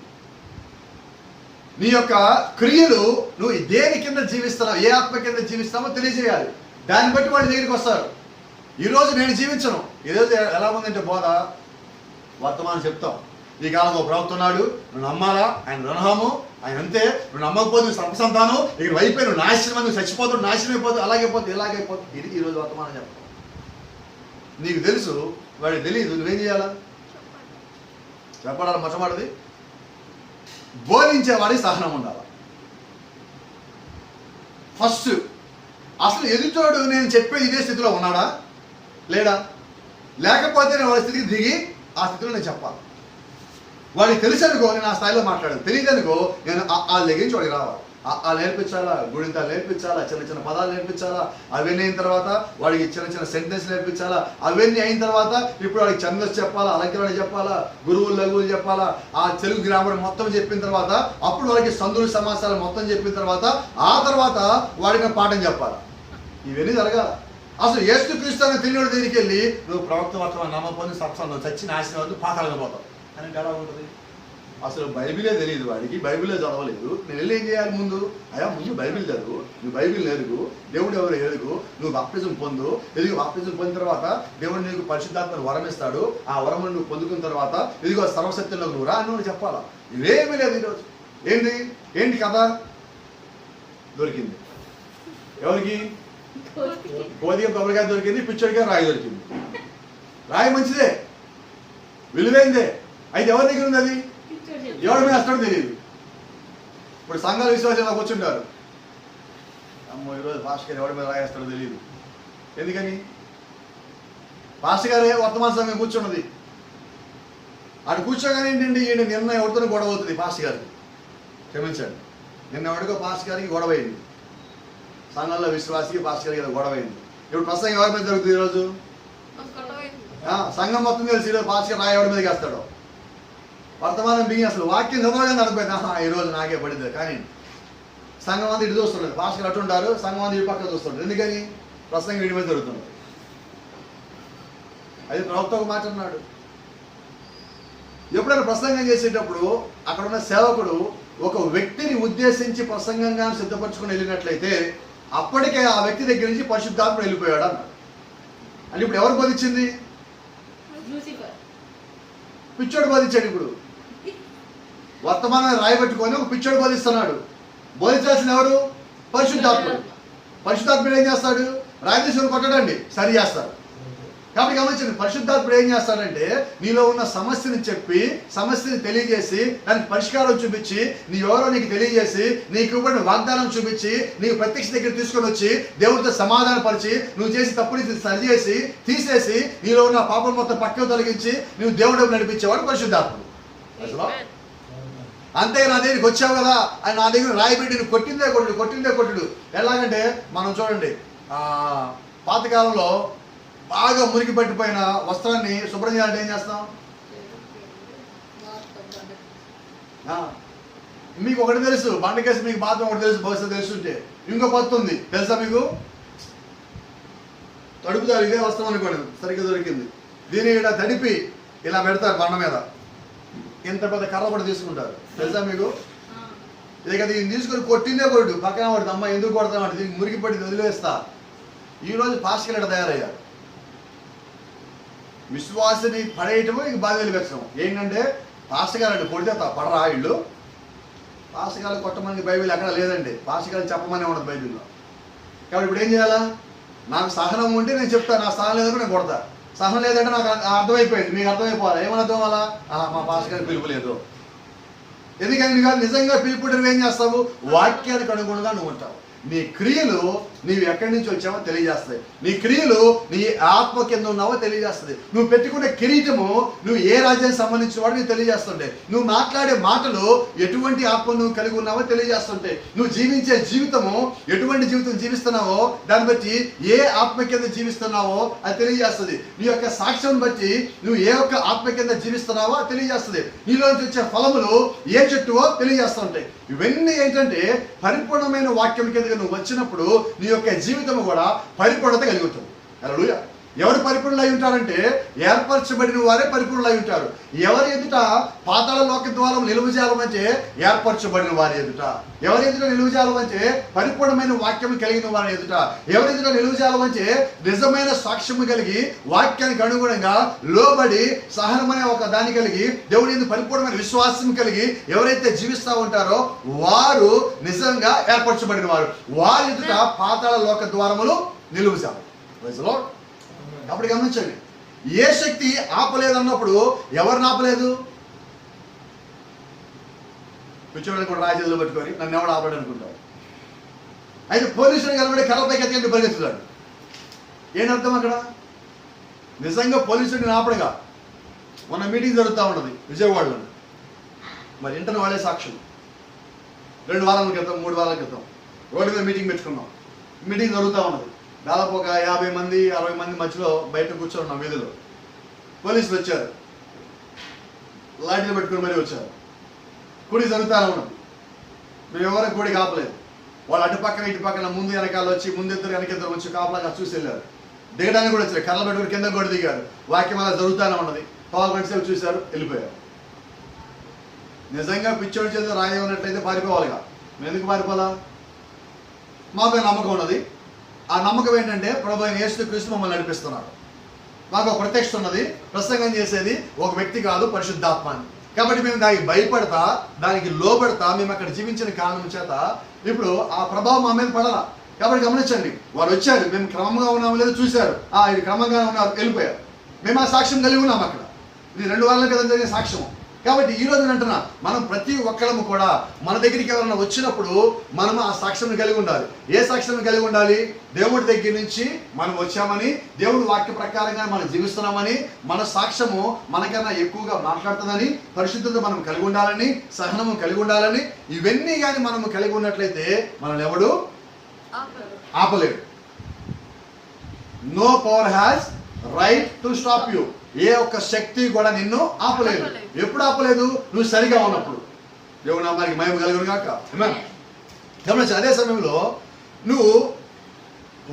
నీ యొక్క క్రియలు నువ్వు దేని కింద జీవిస్తున్నావు, ఏ ఆత్మ కింద జీవిస్తావో తెలియజేయాలి. దాన్ని బట్టి వాడి దగ్గరికి వస్తారు. ఈరోజు నేను జీవించను. ఈరోజు ఎలా ఉందంటే బోధ, వర్తమానం చెప్తాం. ఈ కాలం ఒక ప్రవక్త ఉన్నాడు, నువ్వు నమ్మాలా, ఆయన రుణహాము, ఆయన అంతే, నువ్వు నమ్మకపోతే సర్పసంతానం, ఇక వైపు నువ్వు నాశనం, నువ్వు చచ్చిపోతావు, నాశనం అయిపోతుంది, అలాగైపోతుంది, ఇలాగైపోతుంది. ఇది ఈరోజు వర్తమానం చెప్తాం. నీకు తెలుసు, వాడికి తెలియదు, నువ్వేం చేయాలా? చెప్పడాలి. మొట్టమొదటిది బోధించేవాడికి సహనం ఉండాలి. ఫస్ట్ అసలు ఎదుటోడు నేను చెప్పేది ఇదే స్థితిలో ఉన్నాడా లేడా? లేకపోతే నేను వాడి స్థితికి దిగి ఆ స్థితిలో నేను చెప్పాలి. వాడికి తెలుసు అనుకో, నేను ఆ స్థాయిలో మాట్లాడాను. తెలియదు అనుకో, నేను ఆ లెగించి వాడికి రావాలి. ఆ నేర్పించాలా, గుడింతాలు నేర్పించాలా, చిన్న చిన్న పదాలు నేర్పించాలా, అవన్నీ అయిన తర్వాత వాడికి చిన్న చిన్న సెంటెన్స్ నేర్పించాలా, అవన్నీ అయిన తర్వాత ఇప్పుడు వాడికి ఛందస్సు చెప్పాలా, అలంకరణ చెప్పాలా, గురువులు లఘువులు చెప్పాలా, ఆ తెలుగు గ్రామర్ మొత్తం చెప్పిన తర్వాత అప్పుడు వాడికి సందులు సమాసాలు మొత్తం చెప్పిన తర్వాత ఆ తర్వాత వాడికి పాఠం చెప్పాలి. ఇవన్నీ జరగాల. అసలు యేసుక్రీస్తు అనే తెలియని దగ్గరికి వెళ్ళి నువ్వు ప్రవక్త వర్తమానం నమ్మకపోతే సత్సంగం చచ్చి నాశనం అవుతుంది, పాతాళంగా పోతావు అని ఎలా ఉంటుంది? అసలు బైబిలే తెలియదు వాడికి, బైబిలే చదవలేదు. నేను వెళ్ళి ఏం చేయాలి? ముందు ముందు బైబిల్ చదువు, నువ్వు బైబిల్ ఎరుగు, దేవుడు ఎవరు ఎరుగు, నువ్వు బాప్టిజం పొందు. ఎదుగు బాప్టిజం పొందిన తర్వాత దేవుడు నీకు పరిశుద్ధాత్మను వరం ఇస్తాడు. ఆ వరం నువ్వు పొందుకున్న తర్వాత ఇదిగో సర్వసత్యంలోకి నువ్వు రా, నువ్వు చెప్పాలా. ఇవేమీ లేదు ఈరోజు. ఏంటి కథ? దొరికింది ఎవరికి? కోదిగా కొబ్బరికాయ దొరికింది, పిచ్చడిగా రాయి దొరికింది. రాయి మంచిదే, విలువైందే. అయితే ఎవరి దగ్గర ఉంది అది? ఎవరి మీద వస్తాడో తెలియదు. ఇప్పుడు సంఘాల విశ్వాసాలు కూర్చుంటారు, అమ్మో ఈరోజు పాస్టర్ గారు ఎవరి మీద రాయేస్తాడో తెలియదు. ఎందుకని? పాస్టర్ గారే వర్తమాన సంఘం కూర్చున్నది. అటు కూర్చోగానే ఏంటండి, ఈయన నిన్న ఎవరితో గొడవ అవుతుంది పాస్టర్ గారికి. క్షమించండి, నిన్న ఎవరికో పాస్టర్ గారికి గొడవ అయింది. సంఘంలో విశ్వాసికి పాస్టర్ గారికి గొడవ అయింది. ఇప్పుడు ప్రసంగం ఎవరి మీద జరుగుతుంది ఈరోజు? సంఘం మొత్తం తెలిసి ఈరోజు పాస్టర్ గారు రాయి ఎవరి మీదకి వేస్తాడో. వర్తమానం బిగి అసలు వాక్యం చదవగానే అర్థమైంది, ఈరోజు నాకే పడింది. కానీ సంఘం అంతా ఇటు చూస్తుండదు, పాస్టర్ గారు అటు ఉంటారు, సంఘం అంతా ఇటు పక్కన చూస్తుంటారు. ఎందుకని? ప్రసంగం వీడి మీద జరుగుతుంది. అది ప్రవక్త ఒక మాట అన్నాడు. ఎప్పుడైనా ప్రసంగం చేసేటప్పుడు అక్కడ ఉన్న సేవకుడు ఒక వ్యక్తిని ఉద్దేశించి ప్రసంగంగా సిద్ధపరచుకుని వెళ్ళినట్లయితే అప్పటికే ఆ వ్యక్తి దగ్గర నుంచి పరిశుద్ధాత్మ వెళ్ళిపోయాడు అన్నాడు. అంటే ఇప్పుడు ఎవరు బోధించింది? పిచ్చోడు బోధించాడు. ఇప్పుడు వర్తమానాన్ని రాయబెట్టుకొని ఒక పిచ్చోడు బోధిస్తున్నాడు. బోధించాల్సిన ఎవరు? పరిశుద్ధాత్ముడు. పరిశుద్ధాత్ముడు ఏం చేస్తాడు? రాయదీశ్వరుని కొట్టడండి సరి చేస్తాడు. కాబట్టి గమనించండి, పరిశుద్ధాత్ముడు ఏం చేస్తాడంటే నీలో ఉన్న సమస్యని చెప్పి, సమస్యని తెలియజేసి, దానికి పరిష్కారం చూపించి, నీ ఎవరో నీకు తెలియజేసి, నీకు ఇవ్వబడిన వాగ్దానం చూపించి, నీకు ప్రత్యక్ష దగ్గర తీసుకొని వచ్చి దేవుడితో సమాధానపరిచి, నువ్వు చేసి తప్పుని సరిచేసి తీసేసి, నీలో ఉన్న పాపం మొత్తం పక్కకు తొలగించి నువ్వు దేవుడు నడిపించేవాడు పరిశుద్ధాత్ముడు. అసలు అంతే. నా దగ్గరికి వచ్చావు కదా అని నా దగ్గర రాయబెట్టి నువ్వు కొట్టిందే కొట్టుడు. ఎలాగంటే మనం చూడండి, పాతకాలంలో బాగా మురికి పట్టిపోయిన వస్త్రాన్ని శుభ్రం చేయాలంటే ఏం చేస్తాం? మీకు ఒకటి తెలుసు, బండకేసి మీకు బాత్రూమ్ ఒకటి తెలుసు, బహుశా తెలుసుంటే. ఇంకో పత్తు ఉంది తెలుసా మీకు? తడుపుతారు, ఇదే వస్త్రం అనుకోండి, సరిగ్గా దొరికింది. దీన్ని ఇలా తడిపి ఇలా పెడతారు బండ మీద, ఇంత పెద్ద కర్ర కూడా తీసుకుంటారు, తెలుసా మీకు? ఇదే కదా, దీన్ని తీసుకొని కొట్టిందే కొట్టు, పక్కన పడుతుంది. అమ్మ ఎందుకు కొడతామంటే దీనికి మురికి పట్టి వదిలేస్తా. ఈరోజు పాస్టర్ ఇలా తయారయ్యారు. విశ్వాసని పడేయటము ఇంక బాగా వెలిపెచ్చడం. ఏంటంటే పాస్టర్ గారు అంటే కొడితే పడరా ఇళ్ళు. పాస్టర్ గారు కొట్టమని బైబిల్ ఎక్కడ లేదండి, పాస్టర్ గారు చెప్పమని ఉండదు బైబిల్లో. కాబట్టి ఇప్పుడు ఏం చేయాలా? నాకు సహనం ఉంటే నేను చెప్తాను, నా సహనం లేదంటే నేను కొడతా. సహనం లేదంటే నాకు అర్థమైపోయింది, మీకు అర్థమైపోవాలి. ఏమని అర్థం అవ్వాలా? మా పాస్టర్ గారికి పిలుపు లేదు. ఎందుకని కాదు, నిజంగా పిలుపు నువ్వేం చేస్తావు? వాక్యానికి అనుగుణంగా నువ్వు ఉంటావు. నీ క్రియలు నీవు ఎక్కడి నుంచి వచ్చావో తెలియజేస్తాయి. నీ క్రియలు నీ ఆత్మ కింద ఉన్నావో తెలియజేస్తుంది. నువ్వు పెట్టుకునే కిరీటము నువ్వు ఏ రాజ్యానికి సంబంధించిన వాడు నీకు తెలియజేస్తుంటాయి. నువ్వు మాట్లాడే మాటలు ఎటువంటి ఆత్మ నువ్వు కలిగి ఉన్నావో తెలియజేస్తుంటాయి. నువ్వు జీవించే జీవితము ఎటువంటి జీవితం జీవిస్తున్నావో దాన్ని బట్టి ఏ ఆత్మ కింద జీవిస్తున్నావో అది తెలియజేస్తుంది. నీ యొక్క సాక్ష్యం బట్టి నువ్వు ఏ ఒక్క ఆత్మ కింద జీవిస్తున్నావో అది తెలియజేస్తుంది. నీలోంచి వచ్చే ఫలములు ఏ చెట్టువో తెలియజేస్తుంటాయి. ఇవన్నీ ఏంటంటే పరిపూర్ణమైన వాక్యం కింద నువ్వు వచ్చినప్పుడు నీ యొక్క జీవితం కూడా పరిపూర్ణత కలిగి ఉంటుంది. హల్లెలూయా. ఎవరు పరిపూర్ణులు అయి ఉంటారంటే ఏర్పరచబడిన వారే పరిపూర్ణులు అయి ఉంటారు. ఎవరి ఎదుట పాతాళ లోక ద్వారం నిలువజాలం అంటే ఏర్పరచబడిన వారి ఎదుట. ఎవరి ఎదుట నిలువజాలం అంటే పరిపూర్ణమైన వాక్యం కలిగిన వారి ఎదుట. ఎవరి ఎదుట నిలువజాలం అంటే నిజమైన సాక్ష్యము కలిగి వాక్యానికి అనుగుణంగా లోబడి సహనమనే ఒక దాన్ని కలిగి దేవుని యందు పరిపూర్ణమైన విశ్వాసం కలిగి ఎవరైతే జీవిస్తూ ఉంటారో వారు నిజంగా ఏర్పరచబడిన వారు. వారి ఎదుట పాతాళ లోక ద్వారములు నిలువజాలం. అప్పుడు గమనించండి, ఏ శక్తి ఆపలేదు అన్నప్పుడు ఎవరిని ఆపలేదు? కూర్చోడానికి కూడా రాజేతులు పట్టుకొని నన్ను ఎవడు ఆపడు అనుకుంటాడు. అయితే పోలీసులు కలబడి కర్రపైకి ఎత్తుకుంటూ పరిగెత్తుతాడు. ఏంటర్థం అక్కడ? నిజంగా పోలీసుడిని ఆపడగా మొన్న మీటింగ్ జరుగుతూ ఉన్నది విజయవాడలో. మరి ఇంటర్ని వాళ్ళే సాక్ష్యం. 2 వారాల క్రితం 3 వారాల క్రితం రోడ్డు మీద మీటింగ్ పెట్టుకున్నాం. మీటింగ్ జరుగుతూ ఉన్నది. దాదాపు ఒక 50 మంది 60 మంది మధ్యలో బయట కూర్చొని ఉన్నాం వీధిలో. పోలీసులు వచ్చారు, లాఠీలు పెట్టుకుని మరీ వచ్చారు. కుడి జరుగుతానే ఉన్నది. మేము ఎవరో గుడి కాపలేదు. వాళ్ళు అటు పక్కన ఇటు పక్కన ముందు వెనకాల వచ్చి ముందెద్దరు వెనకిద్దరు వచ్చి కాపలాగా చూసి వెళ్ళారు. దిగడానికి కూడా వచ్చారు. కర్రలు పెట్టుకుని కింద కూడా దిగారు. వాక్యం అలా జరుగుతానే ఉన్నది. 10 గంటల సేపు చూశారు, వెళ్ళిపోయారు. నిజంగా పిచ్చోడి చేత రాయి ఉన్నట్లయితే పారిపోవాలిగా. మేము ఎందుకు పారిపోవాలా? మాకు నమ్మకం ఉన్నది. ఆ నమ్మకం ఏంటంటే ప్రభు అయిన యేసుక్రీస్తు మమ్మల్ని నడిపిస్తున్నాడు. మాకు ఒక ప్రత్యక్షత ఉన్నది. ప్రసంగం చేసేది ఒక వ్యక్తి కాదు, పరిశుద్ధాత్మ. కాబట్టి మేము దానికి భయపడతా, దానికి లోబడతా, మేము అక్కడ జీవించిన కారణం చేత ఇప్పుడు ఆ ప్రభావం మా మీద పడాల. కాబట్టి గమనించండి, వారు వచ్చారు, మేము క్రమంగా ఉన్నామో లేదో చూశారు. ఇది క్రమంగా ఉన్నారు, వెళ్ళిపోయారు. మేము ఆ సాక్ష్యం కలిగి ఉన్నాం అక్కడ. ఇది 2 వారాల క్రితం జరిగిన సాక్ష్యం. కాబట్టి ఈ రోజు అంటున్నా, మనం ప్రతి ఒక్కరము కూడా మన దగ్గరికి ఎవరైనా వచ్చినప్పుడు మనం ఆ సాక్ష్యం కలిగి ఉండాలి. ఏ సాక్ష్యం కలిగి ఉండాలి? దేవుడి దగ్గర నుంచి మనం వచ్చామని, దేవుడి వాక్య ప్రకారంగా మనం జీవిస్తున్నామని, మన సాక్ష్యము మనకన్నా ఎక్కువగా మాట్లాడుతుందని, పరిశుద్ధత మనం కలిగి ఉండాలని, సహనము కలిగి ఉండాలని, ఇవన్నీ కానీ మనము కలిగి ఉన్నట్లయితే మనల్ని ఎవడు ఆపలేడు. No power has right to stop you. ఏ ఒక్క శక్తి కూడా నిన్ను ఆపలేదు. ఎప్పుడు ఆపలేదు? నువ్వు సరిగా ఉన్నప్పుడు. దేవుని నామానికి మహిమ కలుగును గాక. గమనించు, అదే సమయంలో నువ్వు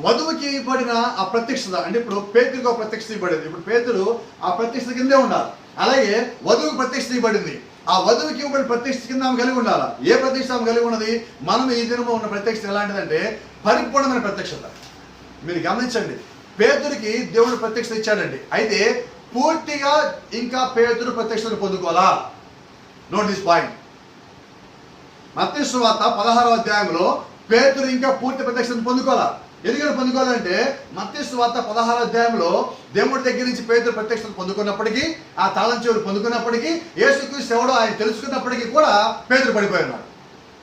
వధువుకి పడిన ఆ ప్రత్యక్షత, అంటే ఇప్పుడు పేతురుకు ఒక ప్రత్యక్షత పడింది. ఇప్పుడు పేతురు ఆ ప్రత్యక్షత కిందే ఉండాలి. అలాగే వధువుకు ప్రత్యక్షత పడింది. ఆ వధువుకి ఇవ్వబడిన ప్రత్యక్షత కింద ఆమె కలిగి ఉండాలి. ఏ ప్రత్యక్షత ఆమె కలిగి ఉన్నది? మనం ఈ దినము ఉన్న ప్రత్యక్షత ఎలాంటిదంటే పరిపూర్ణమైన ప్రత్యక్షత. మీరు గమనించండి, పేతురికి దేవుడు ప్రత్యక్షత ఇచ్చాడండి. అయితే పూర్తిగా ఇంకా పేతురు ప్రత్యక్షతను పొందుకోవాలా? Note this point. మత్తయి సువార్త 16వ అధ్యాయంలో పేతురు ఇంకా పూర్తి ప్రత్యక్షతను పొందుకోవాలా? ఎందుకంటే పొందుకోవాలంటే మత్తయి సువార్త 16వ అధ్యాయంలో దేవుడి దగ్గర నుంచి పేతురు ప్రత్యక్షతను పొందుకున్నప్పటికీ, ఆ తాళం చెవులు పొందుకున్నప్పటికీ, యేసుక్రీస్తు ఎవడో ఆయన తెలుసుకున్నప్పటికీ కూడా పేతురు పడిపోయి ఉన్నాడు.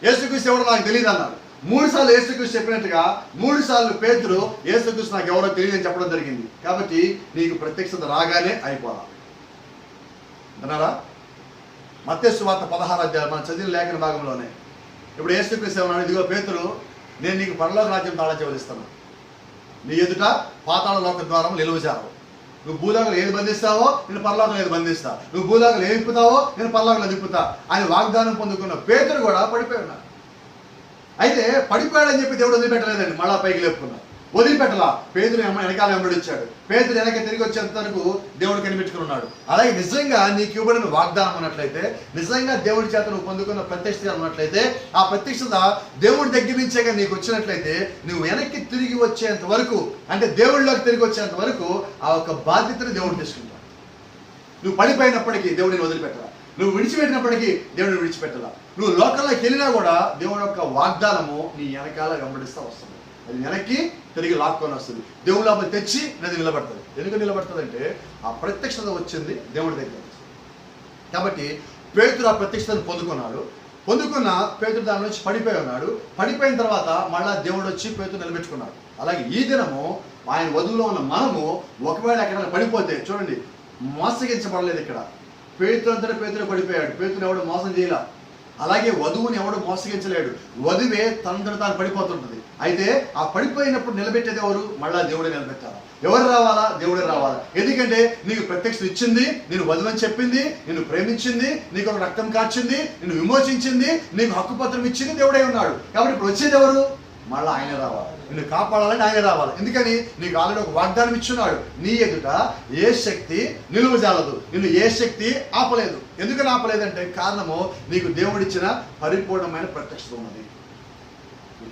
యేసుక్రీస్తు ఎవడో నాకు తెలియదు అన్నాడు. 3 సార్లు యేసుక్రీస్తు చెప్పినట్టుగా 3 సార్లు పేతురు యేసుక్రీస్తు నాకు ఎవరో తెలియదని చెప్పడం జరిగింది. కాబట్టి నీకు ప్రత్యక్షత రాగానే అయిపోవాలి అన్నారా? మత్తయి సువార్త 16వ అధ్యాయం మనం చదివిన లేఖన భాగంలోనే ఇప్పుడు యేసుక్రీస్తు ఏమన్నాడు? ఇదిగో పేతురు, నేను నీకు పరలోక రాజ్యం తాళం చెవులు ఇస్తాను. నీ ఎదుట పాతాళ లోక ద్వారం నిలువజాలవు. నువ్వు భూలోకంలో ఏది బంధిస్తావో నేను పరలోకంలో ఏది బంధిస్తా. నువ్వు భూలోకంలో ఏది తిప్పుతావో నేను పరలోకంలో తిప్పుతా అని వాగ్దానం పొందుకున్న పేతురు కూడా పడిపోయి ఉన్నాడు. అయితే పడిపోయాడని చెప్పి దేవుడు వదిలిపెట్టలేదండి, మళ్ళా పైకి లేపుకున్నాడు. వదిలిపెట్టలా. పేతురు వెనకాల వెంబడించాడు. పేతురు వెనక తిరిగి వచ్చేంత వరకు దేవుడు కనిపెట్టుకుని ఉన్నాడు. అలాగే నిజంగా నీకు ఇవ్వబడిన వాగ్దానం ఉన్నట్లయితే, నిజంగా దేవుడి చేత నువ్వు పొందుకున్న ప్రత్యక్షత ఉన్నట్లయితే, ఆ ప్రత్యక్షత దేవుడి దగ్గర నుంచే నీకు వచ్చినట్లయితే, నువ్వు వెనక్కి తిరిగి వచ్చేంత వరకు, అంటే దేవుడిలోకి తిరిగి వచ్చేంత వరకు ఆ ఒక బాధ్యతను దేవుడు తీసుకుంటాడు. నువ్వు పడిపోయినప్పటికీ దేవుడిని వదిలిపెట్టరా. నువ్వు విడిచిపెట్టినప్పటికీ దేవుడిని విడిచిపెట్టలా. నువ్వు లోకంలోకి వెళ్ళినా కూడా దేవుడి యొక్క వాగ్దానము నీ వెనకాల వెంబడిస్తూ వస్తుంది. అది వెనక్కి తిరిగి లాక్కొని వస్తుంది. దేవుడి లోపల తెచ్చి నది నిలబడుతుంది. ఎందుకు నిలబడుతుంది అంటే ఆ ప్రత్యక్షత వచ్చింది దేవుడి దగ్గర. కాబట్టి పేతురు ఆ ప్రత్యక్షతను పొందుకున్న పేతురు దాని నుంచి పడిపోయి ఉన్నాడు. పడిపోయిన తర్వాత మళ్ళా దేవుడు వచ్చి పేతురు నిలబెట్టుకున్నాడు. అలాగే ఈ దినము ఆయన వధువులో ఉన్న మనము ఒకవేళ ఎక్కడైనా పడిపోతే, చూడండి, మోసగించబడలేదు ఇక్కడ. పేతురు అంతటా పేతురు పడిపోయాడు. పేతురు ఎవడు మోసం చేయలే. అలాగే వధువుని ఎవడు మోసగించలేడు. వధువే తనంతట తాను పడిపోతుంటుంది. అయితే ఆ పడిపోయినప్పుడు నిలబెట్టేది ఎవరు? మళ్ళా దేవుడే నిలబెట్టాలి. ఎవరు రావాలా? దేవుడే రావాలా. ఎందుకంటే నీకు ప్రత్యక్షత ఇచ్చింది, నేను వధువని చెప్పింది, నిన్ను ప్రేమించింది, నీకు ఒక రక్తం కార్చింది, నిన్ను విమోచించింది, నీకు హక్కు పత్రం ఇచ్చింది దేవుడే ఉన్నాడు. కాబట్టి ఇప్పుడు వచ్చేది ఎవరు? మళ్ళీ ఆయన రావాలి. నిన్ను కాపాడాలని ఆయన రావాలి. ఎందుకని? నీకు ఆల్రెడీ ఒక వాగ్దానం ఇచ్చున్నాడు. నీ ఎదుట ఏ శక్తి నిలువజాలదు, నిన్ను ఏ శక్తి ఆపలేదు. ఎందుకని ఆపలేదంటే కారణము నీకు దేవుడిచ్చిన పరిపూర్ణమైన ప్రత్యక్షత ఉన్నది.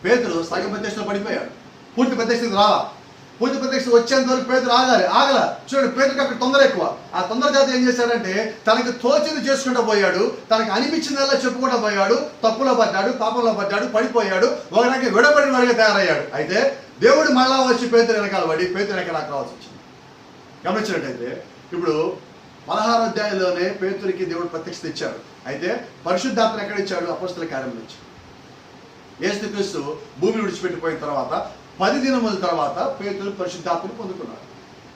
పేతురు సగం ప్రత్యక్షత పడిపోయాడు, పూర్తి ప్రత్యక్షత రాలా. పూర్తి ప్రత్యక్షత వచ్చేంత వరకు పేతురు ఆగల. చూడండి, పేతురికి అక్కడ తొందర ఎక్కువ. ఆ తొందర జాతి ఏం చేశాడంటే తనకు తోచింది చేసుకుంటూ పోయాడు, తనకు అనిపించిందల్లా చెప్పుకుంటూ పోయాడు, తప్పులో పడ్డాడు, పాపంలో పడ్డాడు, పడిపోయాడు, ఒక రకంగా విడబడిన వాడిగా తయారయ్యాడు. అయితే దేవుడు మళ్ళా వచ్చి పేతురు వెనకాల పడి పేతురు వెనకాల రావాల్సి వచ్చింది. గమనించినట్టయితే ఇప్పుడు 16వ అధ్యాయంలోనే పేతురికి దేవుడు ప్రత్యక్షత ఇచ్చాడు. అయితే పరిశుద్ధాత్మను ఎక్కడ ఇచ్చాడు? అపొస్తలుల కార్యములో ఇచ్చాడు. యేసుక్రీస్తు భూమిని విడిచిపెట్టిపోయిన తర్వాత 10 దినముల తర్వాత పేతురు పరిశుద్ధాత్మను పొందుకున్నాడు.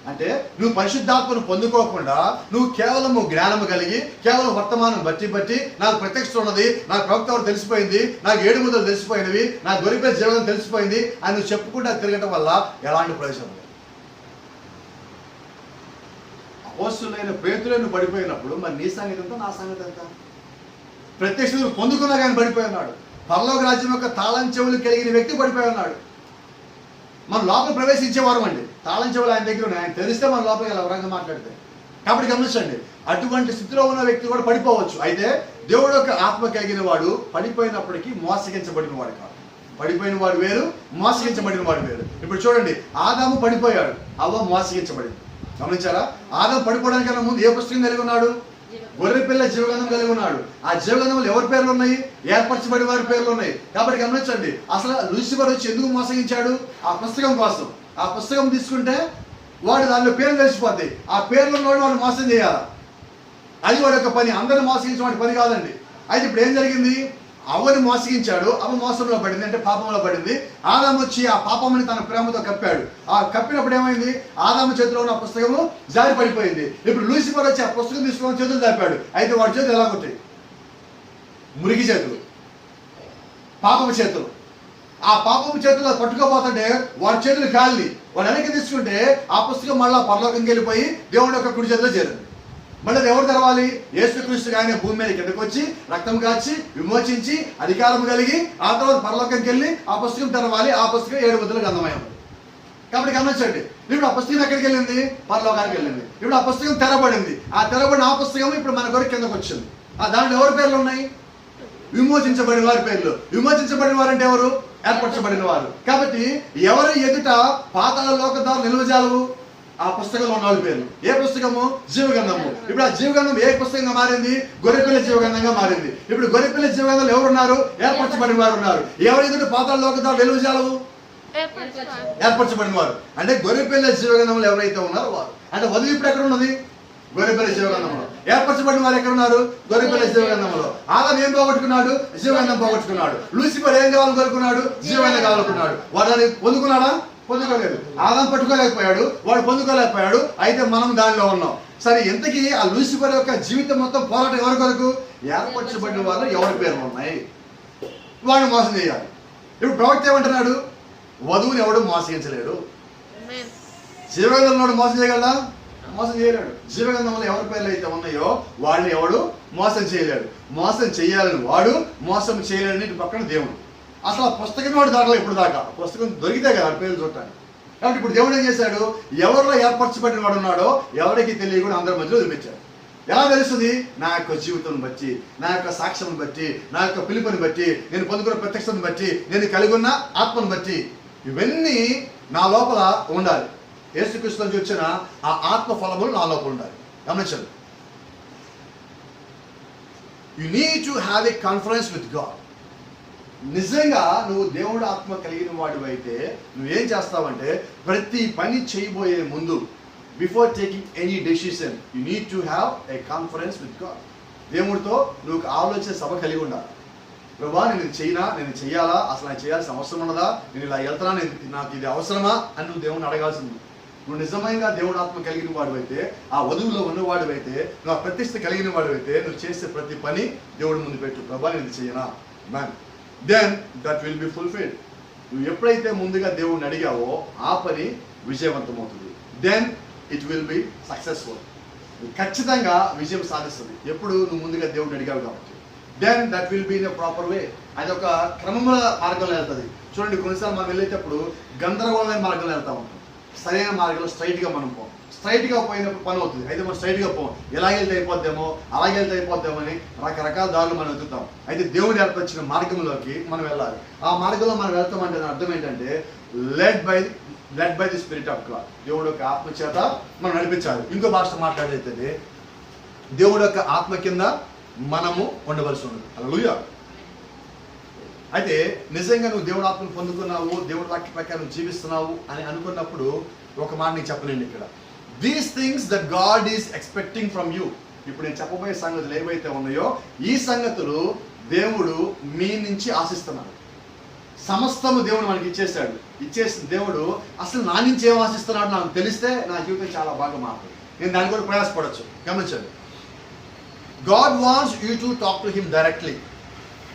అంటే నువ్వు పరిశుద్ధాత్మను పొందుకోకుండా నువ్వు కేవలము జ్ఞానము కలిగి కేవలం వర్తమానం బట్టి నాకు ప్రత్యక్షత ఉన్నది, నాకు ప్రవక్త తెలిసిపోయింది, నాకు 7 ముద్దలు తెలిసిపోయినవి, నాకు గొరిపే జీవనం తెలిసిపోయింది అని నువ్వు చెప్పుకుంటా తిరగటం వల్ల ఎలాంటి ప్రయోజనం లేదు. అపోస్తలులైన పేతురును పడిపోయినప్పుడు మరి నీ సంగతి ఎంత, నా సంగతి ఎంత? ప్రత్యక్షతను పొందుకున్నా కానీ పడిపోయి ఉన్నాడు. పరలోక రాజ్యం యొక్క తాళం చెవులు కలిగిన వ్యక్తి పడిపోయి ఉన్నాడు. మన లోపల ప్రవేశించేవారు అండి. తాళం చెవులు ఆయన దగ్గర ఉన్నాయి, ఆయన తెలిస్తే మన లోపలికి ఎలా వరంగా మాట్లాడితే. కాబట్టి గమనించండి, అటువంటి స్థితిలో ఉన్న వ్యక్తి కూడా పడిపోవచ్చు. అయితే దేవుడు యొక్క ఆత్మ కలిగిన వాడు పడిపోయినప్పటికీ మోసగించబడిన వాడు కాదు. పడిపోయిన వాడు వేరు, మోసగించబడిన వాడు వేరు. ఇప్పుడు చూడండి, ఆదాము పడిపోయాడు, అవ్వ మోసగించబడింది. గమనించారా? ఆదాము పడిపోవడానికన్నా ముందు ఏ పుస్తకం కలిగి ఉన్నాడు? గొర్రెపిల్ల జీవగంధం కలిగి ఉన్నాడు. ఆ జీవగంధంలో ఎవరి పేర్లు ఉన్నాయి? ఏర్పరచబడి వారి పేర్లు ఉన్నాయి. కాబట్టి గమనించండి, అసలు లూసిఫర్ వచ్చి ఎందుకు మోసగించాడు? ఆ పుస్తకం కోసం. ఆ పుస్తకం తీసుకుంటే వాడు దానిలో పేర్లు తెలిసిపోతాయి. ఆ పేర్లు ఉన్నవాడు వాడు మోసం చేయాలి. అది వాడి యొక్క పని. అందరిని మోసగించే వాడి పని కాదండి. అయితే ఇప్పుడు ఏం జరిగింది? అవ్వని మోసగించాడు, అవ్వ మోసంలో పడింది, అంటే పాపంలో పడింది. ఆదాము వచ్చి ఆ పాపముని తన ప్రేమతో కప్పాడు. ఆ కప్పినప్పుడు ఏమైంది? ఆదాము చేతిలో ఉన్న పుస్తకము జారి పడిపోయింది. ఇప్పుడు లూసిఫర్ వచ్చి ఆ పుస్తకం తీసుకొని చేతులు దాపాడు. అయితే వాడి చేతులు ఎలా కొట్టాయి? మురికి చేతులు, పాపము చేతులు. ఆ పాపము చేతుల్లో పట్టుకోపోతుంటే వాడి చేతులు కాలి వాడు వెనక్కి తీసుకుంటే ఆ పుస్తకం మళ్ళా పరలోకంకి వెళ్ళిపోయి దేవుడి యొక్క కుడి చేతిలో చేరింది. మళ్ళీ ఎవరు తెరవాలి? యేసుక్రీస్తు ఆయన భూమి మీద కిందకు వచ్చి రక్తం కాచి విమోచించి అధికారం కలిగి ఆ తర్వాత పరలోకంకి వెళ్ళి ఆ పుస్తకం తెరవాలి. ఆ పుస్తకం 7 ముద్దల గ్రంథమైంది. కాబట్టి గమనించండి, ఇప్పుడు ఆ పుస్తకం ఎక్కడికి వెళ్ళింది? పరలోకానికి వెళ్ళింది. ఇప్పుడు ఆ పుస్తకం తెరబడింది. ఆ తెరబడిన ఆ పుస్తకం ఇప్పుడు మన కొరకు కిందకు వచ్చింది. ఆ దాంట్లో ఎవరి పేర్లు ఉన్నాయి? విమోచించబడిన వారి పేర్లు. విమోచించబడిన వారు అంటే ఎవరు? ఏర్పరచబడిన వారు. కాబట్టి ఎవరు ఎదుట పాతాళ లోకదారులు నిలువజాలవు? ఆ పుస్తకంలో ఉన్న వాళ్ళ పేర్లు. ఏ పుస్తకము? జీవగంధము. ఇప్పుడు ఆ జీవగంధం ఏ పుస్తకంగా మారింది? గొర్రెపిల్ల జీవగంధంగా మారింది. ఇప్పుడు గొర్రెపిల్ల జీవగంధంలో ఎవరున్నారు? ఏర్పరచబడిన వారు ఉన్నారు. ఎవరు ఎదుట పాతాళ లోకదారులు నిలువజాలవు? ఏర్పరచబడిన వారు. అంటే గొర్రెపిల్ల జీవగంధంలో ఎవరైతే ఉన్నారో వారు. అంటే వధువు ఇప్పుడు ఎక్కడ ఉన్నది? గొర్రెపిల్ల జీవగంధంలో. ఏర్పరచబడిన వారు ఎక్కడ ఉన్నారు? గొర్రెపిల్ల జీవగంధంలో. ఆదాము ఏం పోగొట్టుకున్నాడు? జీవగంధం పోగొట్టుకున్నాడు. లూసిఫర్ ఏం కావాలని కోరుకున్నాడు? జీవగంధం కావాలనుకున్నాడు. వాడు పొందుకున్నాడా? పొందుకోలేదు. ఆదాము పట్టుకోలేకపోయాడు, వాడు పొందుకోలేకపోయాడు. అయితే మనం దానిలో ఉన్నాం. సరే, ఇంతకీ ఆ లూసిఫర్ యొక్క జీవితం మొత్తం పోరాటం ఎవరి కొరకు? ఏర్పరచబడిన వాళ్ళు ఎవరి పేర్లు ఉన్నాయి వాడిని మోసం చేయాలి. ఇప్పుడు ప్రవక్త ఏమంటున్నాడు? వధువుని ఎవడు మోసగించలేడు. జీవగంధంలో మోసం చేయగలడా? మోసం చేయలేడు. జీవగంధంలో ఎవరి పేర్లు అయితే ఉన్నాయో వాళ్ళని ఎవడు మోసం చేయలేడు. మోసం చేయాలని వాడు, మోసం చేయలేని ఇటు పక్కన దేవుడు. అసలు ఆ పుస్తకం వాడు దాంట్లో ఇప్పుడు దాకా పుస్తకం దొరికితే కదా పేర్లు చూడటానికి. కాబట్టి ఇప్పుడు దేవుడు ఏం చేశాడు? ఎవరిలో ఏర్పరచబడిన వాడు ఉన్నాడో ఎవరికి తెలియకుండా అందరి మధ్యలో వదిలిపెట్టాడు. ఎలా తెలుస్తుంది? నా యొక్క జీవితం బట్టి, నా యొక్క సాక్ష్యం బట్టి, నా యొక్క పిలుపుని బట్టి, నేను పొందుకున్న ప్రత్యక్షతను బట్టి, నేను కలిగి ఉన్న ఆత్మను బట్టి. ఇవన్నీ నా లోపల ఉండాలి. యేసుక్రీస్తు నుంచి వచ్చిన ఆ ఆత్మ ఫలములు నా లోపల ఉండాలి. గమనించండి, you need to have a conference with God. నిజంగా నువ్వు దేవుడు ఆత్మ కలిగిన వాడివి అయితే నువ్వేం చేస్తావంటే ప్రతి పని చేయబోయే ముందు, before taking any decision, you need to have a conference with God. దేవుడితో నువ్వు ఆలోచన సభ కలిగి ఉండాలి. ప్రభా, నేను ఇది చేయనా, నేను చెయ్యాలా, అసలు నేను చేయాల్సిన అవసరం ఉన్నదా, నేను ఇలా వెళ్తున్నా, నాకు ఇది అవసరమా అని నువ్వు దేవుడిని అడగాల్సింది. నువ్వు నిజంగా దేవుడు ఆత్మ కలిగిన వాడు అయితే, ఆ వధువులో ఉన్నవాడు అయితే, నువ్వు ఆ ప్రతిష్ఠ కలిగిన వాడు అయితే, నువ్వు చేసే ప్రతి పని దేవుడి ముందు పెట్టు. ప్రభా, నేను ఇది చేయనా, man, then that will be fulfilled. నువ్వు ఎప్పుడైతే ముందుగా దేవుడిని అడిగావో ఆ పని విజయవంతమవుతుంది. Then it will be successful. ఖచ్చితంగా విజయం సాధిస్తుంది. ఎప్పుడు నువ్వు ముందుగా దేవుడిని అడిగావు కాబట్టి. Then that will be in a proper way. అది ఒక క్రమముల మార్గంలో వెళ్తుంది. చూడండి, కొన్నిసార్లు మనం వెళ్ళేటప్పుడు గందరగోళమైన మార్గంలో వెళ్తా ఉంటాం. సరైన మార్గంలో స్ట్రైట్గా మనం పోం. స్ట్రైట్గా పోయినప్పుడు పని అవుతుంది. అయితే మనం స్ట్రైట్గా పోం, ఎలాగెళ్తే అయిపోద్దామో అలాగే వెళ్తే అయిపోద్దామో అని రకరకాల దారులు మనం వెతుకుతాం. అయితే దేవుడు ఏర్పరిచిన మార్గంలోకి మనం వెళ్ళాలి. ఆ మార్గంలో మనం వెళ్తామంటే దాని అర్థం ఏంటంటే led by the spirit of God. దేవుడు యొక్క ఆత్మ చేత మనం నడిపించాలి. ఇంకో భాష మాట్లాడేది దేవుడు యొక్క ఆత్మ కింద మనము ఉండవలసి ఉంది. హల్లెలూయా. అయితే నిజంగా నువ్వు దేవుడు ఆత్మను పొందుకున్నావు, దేవుడి వాక్య ప్రకారం జీవిస్తున్నావు అని అనుకున్నప్పుడు ఒక మాట నీకు చెప్పలేండి ఇక్కడ. These things that God is expecting from you. ఇప్పుడు నేను చెప్పబోయే సంగతులు ఏవైతే ఉన్నాయో ఈ సంగతులు దేవుడు మీ నుంచి ఆశిస్తున్నాడు. సమస్తము దేవుడు మనకి ఇచ్చేసిన దేవుడు అసలు నా నుంచి ఏం ఆశిస్తున్నాడు నాకు తెలిస్తే నా జీవితం చాలా బాగా మారుతుంది. నేను దాన్ని కూడా ప్రయాసపడవచ్చు. గమనించండి, God wants you to talk to him directly.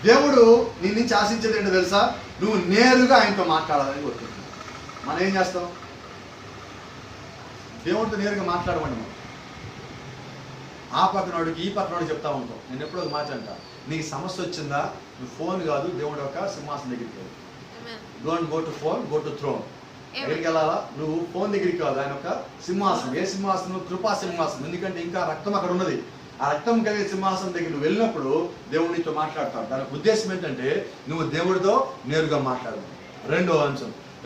దేవుడు నీ నుంచి ఆశించేది ఏంటో తెలుసా? నువ్వు నేరుగా ఆయనతో మాట్లాడాలని కోరుకుంటున్నావు. మనం ఏం చేస్తాం? దేవుడితో నేరుగా మాట్లాడమండి. మనం ఆ పక్కనోడికి ఈ పక్కనోడికి చెప్తా ఉంటాం. నేను ఎప్పుడో ఒక మాట అంటా, నీకు సమస్య వచ్చిందా, నువ్వు ఫోన్ కాదు దేవుడు యొక్క సింహాసనం దగ్గరికి వెళ్ళు. Don't go to phone, go to throne. ఎక్కడికి వెళ్ళాలా? నువ్వు ఫోన్ దగ్గరికి కాదు, ఆయన యొక్క సింహాసనం. ఏ సింహాసనం? కృపా సింహాసనం. ఎందుకంటే ఇంకా రక్తం అక్కడ ఉన్నది. ఆ రక్తం కలిగే సింహాసనం దగ్గర నువ్వు వెళ్ళినప్పుడు దేవుడు నీతో మాట్లాడతాడు. దానికి ఉద్దేశం ఏంటంటే నువ్వు దేవుడితో నేరుగా మాట్లాడదు.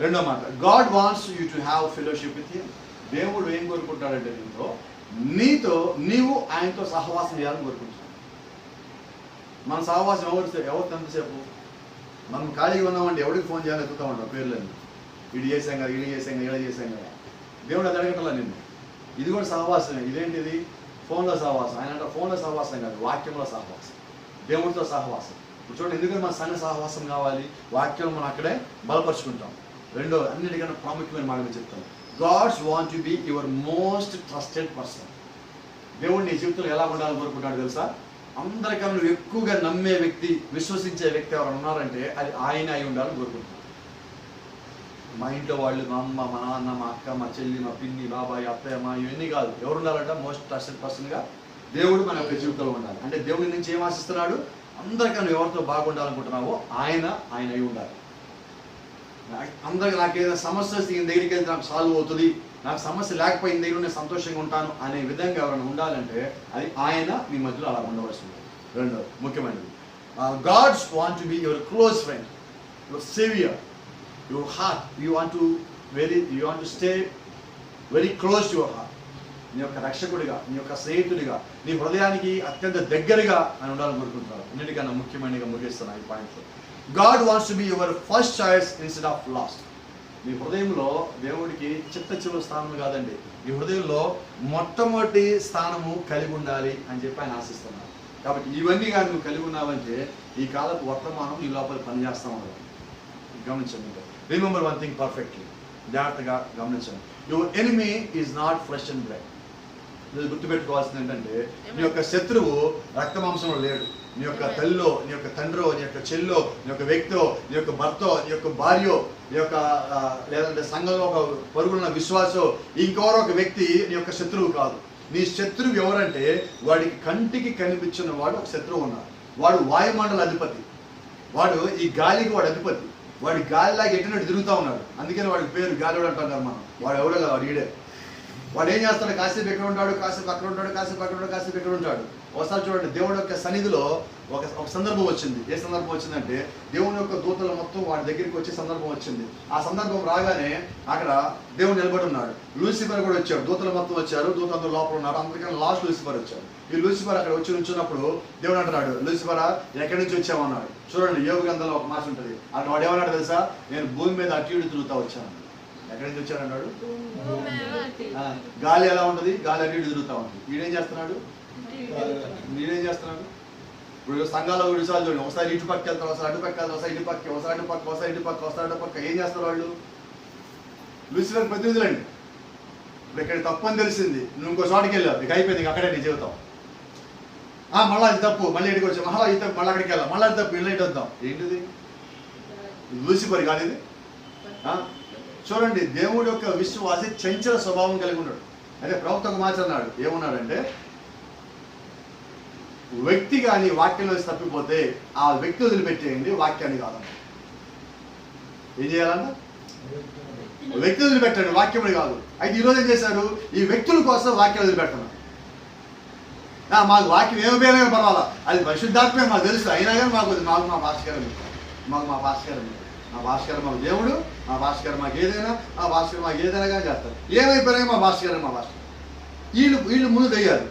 రెండో మాట, God wants you to have fellowship with him. దేవుడు ఏం కోరుకుంటాడంటే నీతో నీవు ఆయనతో సహవాసం చేయాలని కోరుకుంటున్నాడు. మన సహవాసం ఎవరితో ఎంతసేపు? మనం ఖాళీగా ఉన్నామంటే ఎవరికి ఫోన్ చేయాలని ఎత్తుతా ఉంటాం పేర్లని. ఇది చేసాం కదా, ఇది చేసాం కదా, ఇలా చేసాం కదా. దేవుడు అది అడగటలా నిన్ను. ఇది కూడా సహవాసమే. ఇదేంటిది? ఫోన్లో సహవాసం. ఆయన అంటే ఫోన్లో సహవాసం కాదు, వాక్యంలో సహవాసం, దేవుడితో సహవాసం. చూడండి, ఎందుకంటే మన సంఘ సహవాసం కావాలి, వాక్యం మనం అక్కడే బలపరుచుకుంటాం. రెండో అన్నిటికన్నా ప్రాముఖ్యమైన మాట చెప్తాను, God's want to be your most trusted person. దేవుడు నీ జీవితంలో ఎలా ఉండాలని కోరుకుంటాడు తెలుసా? అందరికన్నా నువ్వు ఎక్కువగా నమ్మే వ్యక్తి, విశ్వసించే వ్యక్తి ఎవరు ఉన్నారంటే అది ఆయన అయి ఉండాలని కోరుకుంటున్నాడు. మా ఇంట్లో వాళ్ళు, మా అమ్మ, మా నాన్న, మా అక్క, మా చెల్లి, మా పిన్ని, బాబాయ్, అత్తయ్య, మా ఇవన్నీ కాదు. ఎవరు ఉండాలంట? మోస్ట్ ట్రస్టెడ్ పర్సన్గా దేవుడు మన యొక్క జీవితంలో ఉండాలి. అంటే దేవుడి నుంచి ఏం ఆశిస్తున్నాడు? అందరికన్నా ఎవరితో బాగుండాలనుకుంటున్నావో ఆయన అయి ఉండాలి. అందరికి నాకు ఏదైనా సమస్య వస్తే ఈయన దగ్గరికి వెళ్తే నాకు సాల్వ్ అవుతుంది, నాకు సమస్య లేకపోయిన దగ్గర నేను సంతోషంగా ఉంటాను అనే విధంగా ఎవరైనా ఉండాలంటే అది ఆయన మీ మధ్యలో అలా ఉండవలసి ఉంటుంది. రెండో ముఖ్యమైనది, God's want to be your close friend, your saviour, your heart. You want to stay very close to your heart. నీ యొక్క రక్షకుడిగా, నీ యొక్క స్నేహితుడిగా, నీ హృదయానికి అత్యంత దగ్గరగా అని ఉండాలని కోరుకుంటున్నారు. అన్నిటికన్నా ముఖ్యమైనగా ముగిస్తున్నాను ఈ పాయింట్లో. God wants to be your first choice instead of last. నీ హృదయంలో దేవుడికి చివరి స్థానం కాదండి, నీ హృదయంలో మొట్టమొదటి స్థానము కలిగి ఉండాలి అని చెప్పి ఆయన ఆశిస్తున్నారు. కాబట్టి ఇవన్నీ కానీ నువ్వు కలిగి ఉన్నావంటే ఈ కాలపు వర్తమానం నీ లోపల పనిచేస్తూ ఉండదు. గమనించండి, రిమెంబర్ వన్ థింగ్ పర్ఫెక్ట్లీ, జాగ్రత్తగా గమనించండి. Your enemy is not flesh and blood. నువ్వు గుర్తుపెట్టుకోవాల్సింది ఏంటంటే నీ యొక్క శత్రువు రక్తమాంసంలో లేడు. నీ యొక్క తల్లిలో, నీ యొక్క తండ్రో, నీ యొక్క చెల్లో, నీ యొక్క వ్యక్తో, నీ యొక్క భర్తో, నీ యొక్క భార్యో, నీ యొక్క లేదంటే సంఘంలో ఒక పరుగున్న విశ్వాసో, ఇంకెవరో ఒక వ్యక్తి నీ యొక్క శత్రువు కాదు. నీ శత్రువు ఎవరంటే వాడికి కంటికి కనిపించిన వాడు ఒక శత్రువు ఉన్నాడు. వాడు వాయుమండల అధిపతి, వాడు ఈ గాలికి వాడు అధిపతి. వాడి గాలిలాగా ఎట్టినట్టు తిరుగుతూ ఉన్నాడు. అందుకని వాడికి పేరు గాలివాడు అంటున్నారు మనం. వాడు ఎవడో కదా, వాడు ఈడే. వాడు ఏం చేస్తాడు? కాసేపు ఎక్కడ ఉంటాడు, కాసేపు అక్కడ ఉంటాడు, కాసేపు అక్కడ ఉంటాడు, కాసేపు ఎక్కడ ఉంటాడు. ఒకసారి చూడండి, దేవుడి యొక్క సన్నిధిలో ఒక సందర్భం వచ్చింది. ఏ సందర్భం వచ్చిందంటే దేవుని యొక్క దూతలు మొత్తం వాడి దగ్గరికి వచ్చే సందర్భం వచ్చింది. ఆ సందర్భం రాగానే అక్కడ దేవుడు నిలబడి ఉన్నాడు. లూసిఫర్ కూడా వచ్చాడు. దూతలు మొత్తం వచ్చారు, దూతలు లోపల ఉన్నారు. అందుకని లాస్ట్ లూసిఫర్ వచ్చాడు. ఈ లూసిఫర్ అక్కడ వచ్చి నుంచున్నప్పుడు దేవుడు అంటున్నాడు, లూసిఫరా ఎక్కడి నుంచి వచ్చామన్నాడు. చూడండి, యోగ గ్రంథంలో ఒక మాట ఉంటుంది. అక్కడ వాడు ఏమన్నాడు తెలుసా? నేను భూమి మీద అటు ఇటు తిరుగుతా వచ్చాను. ఎక్కడి నుంచి వచ్చాడన్నాడు? గాలి ఎలా ఉంటుంది? గాలి అటు ఇటు తిరుగుతూ ఉంటుంది. వీడేం చేస్తున్నాడు? నేనేం చేస్తున్నాడు? ఇప్పుడు సంఘాల్లో విషయాలు చూడండి, ఒకసారి ఇటు పక్క వెళ్తారు, ఒకసారి అటు పక్క వెళ్తారు, ఒకసారి ఇటు పక్క, ఒకసారి అటు పక్క, ఒకసారి ఇటు పక్క, ఒకసారి అటు పక్క. ఏం చేస్తారు వాళ్ళు? లూసిఫర్ ప్రతినిధులండి. ఇప్పుడు ఇక్కడ తప్పు అని తెలిసింది, నువ్వు ఇంకో చోటికి వెళ్ళావు, ఇక అయిపోయింది, అక్కడే నీ జీవితం. మళ్ళీ అది తప్పు, మళ్ళీ ఇటుకు వచ్చావు, మళ్ళీ ఇది తప్పు, మళ్ళీ అక్కడికి వెళ్ళాం, మళ్ళీ అది తప్పు, ఇళ్ళ ఇటు వద్దాం. ఏంటిది? లూసిఫర్ కాదు ఇది. చూడండి, దేవుడి యొక్క విశ్వాసి చంచల స్వభావం కలిగి ఉన్నాడు. అదే ప్రవక్త ఒక మాట అన్నాడు. ఏమన్నాడంటే వ్యక్తి కానీ వాక్యంలో తప్పిపోతే ఆ వ్యక్తి వదిలిపెట్టేయండి, వాక్యాన్ని కాదన్న. ఏం చేయాలన్నా? వ్యక్తి వదిలిపెట్టండి, వాక్యములు కాదు. అయితే ఈరోజు ఏం చేశారు? ఈ వ్యక్తుల కోసం వాక్యం వదిలిపెడుతున్నారు. మాకు వాక్యం ఏమైనా పర్వాలా, అది పరిశుద్ధాత్మే మాకు తెలుసు, అయినా కానీ మాకు మా భాస్కరం మాకు దేవుడు, మా భాస్కర్ మాకు ఏదైనా, మా భాస్కర్ మాకు ఏదైనా కానీ చేస్తారు. ఏమైపోయినా మా భాస్కర్ వీళ్ళు ముందు దెయ్యాలి.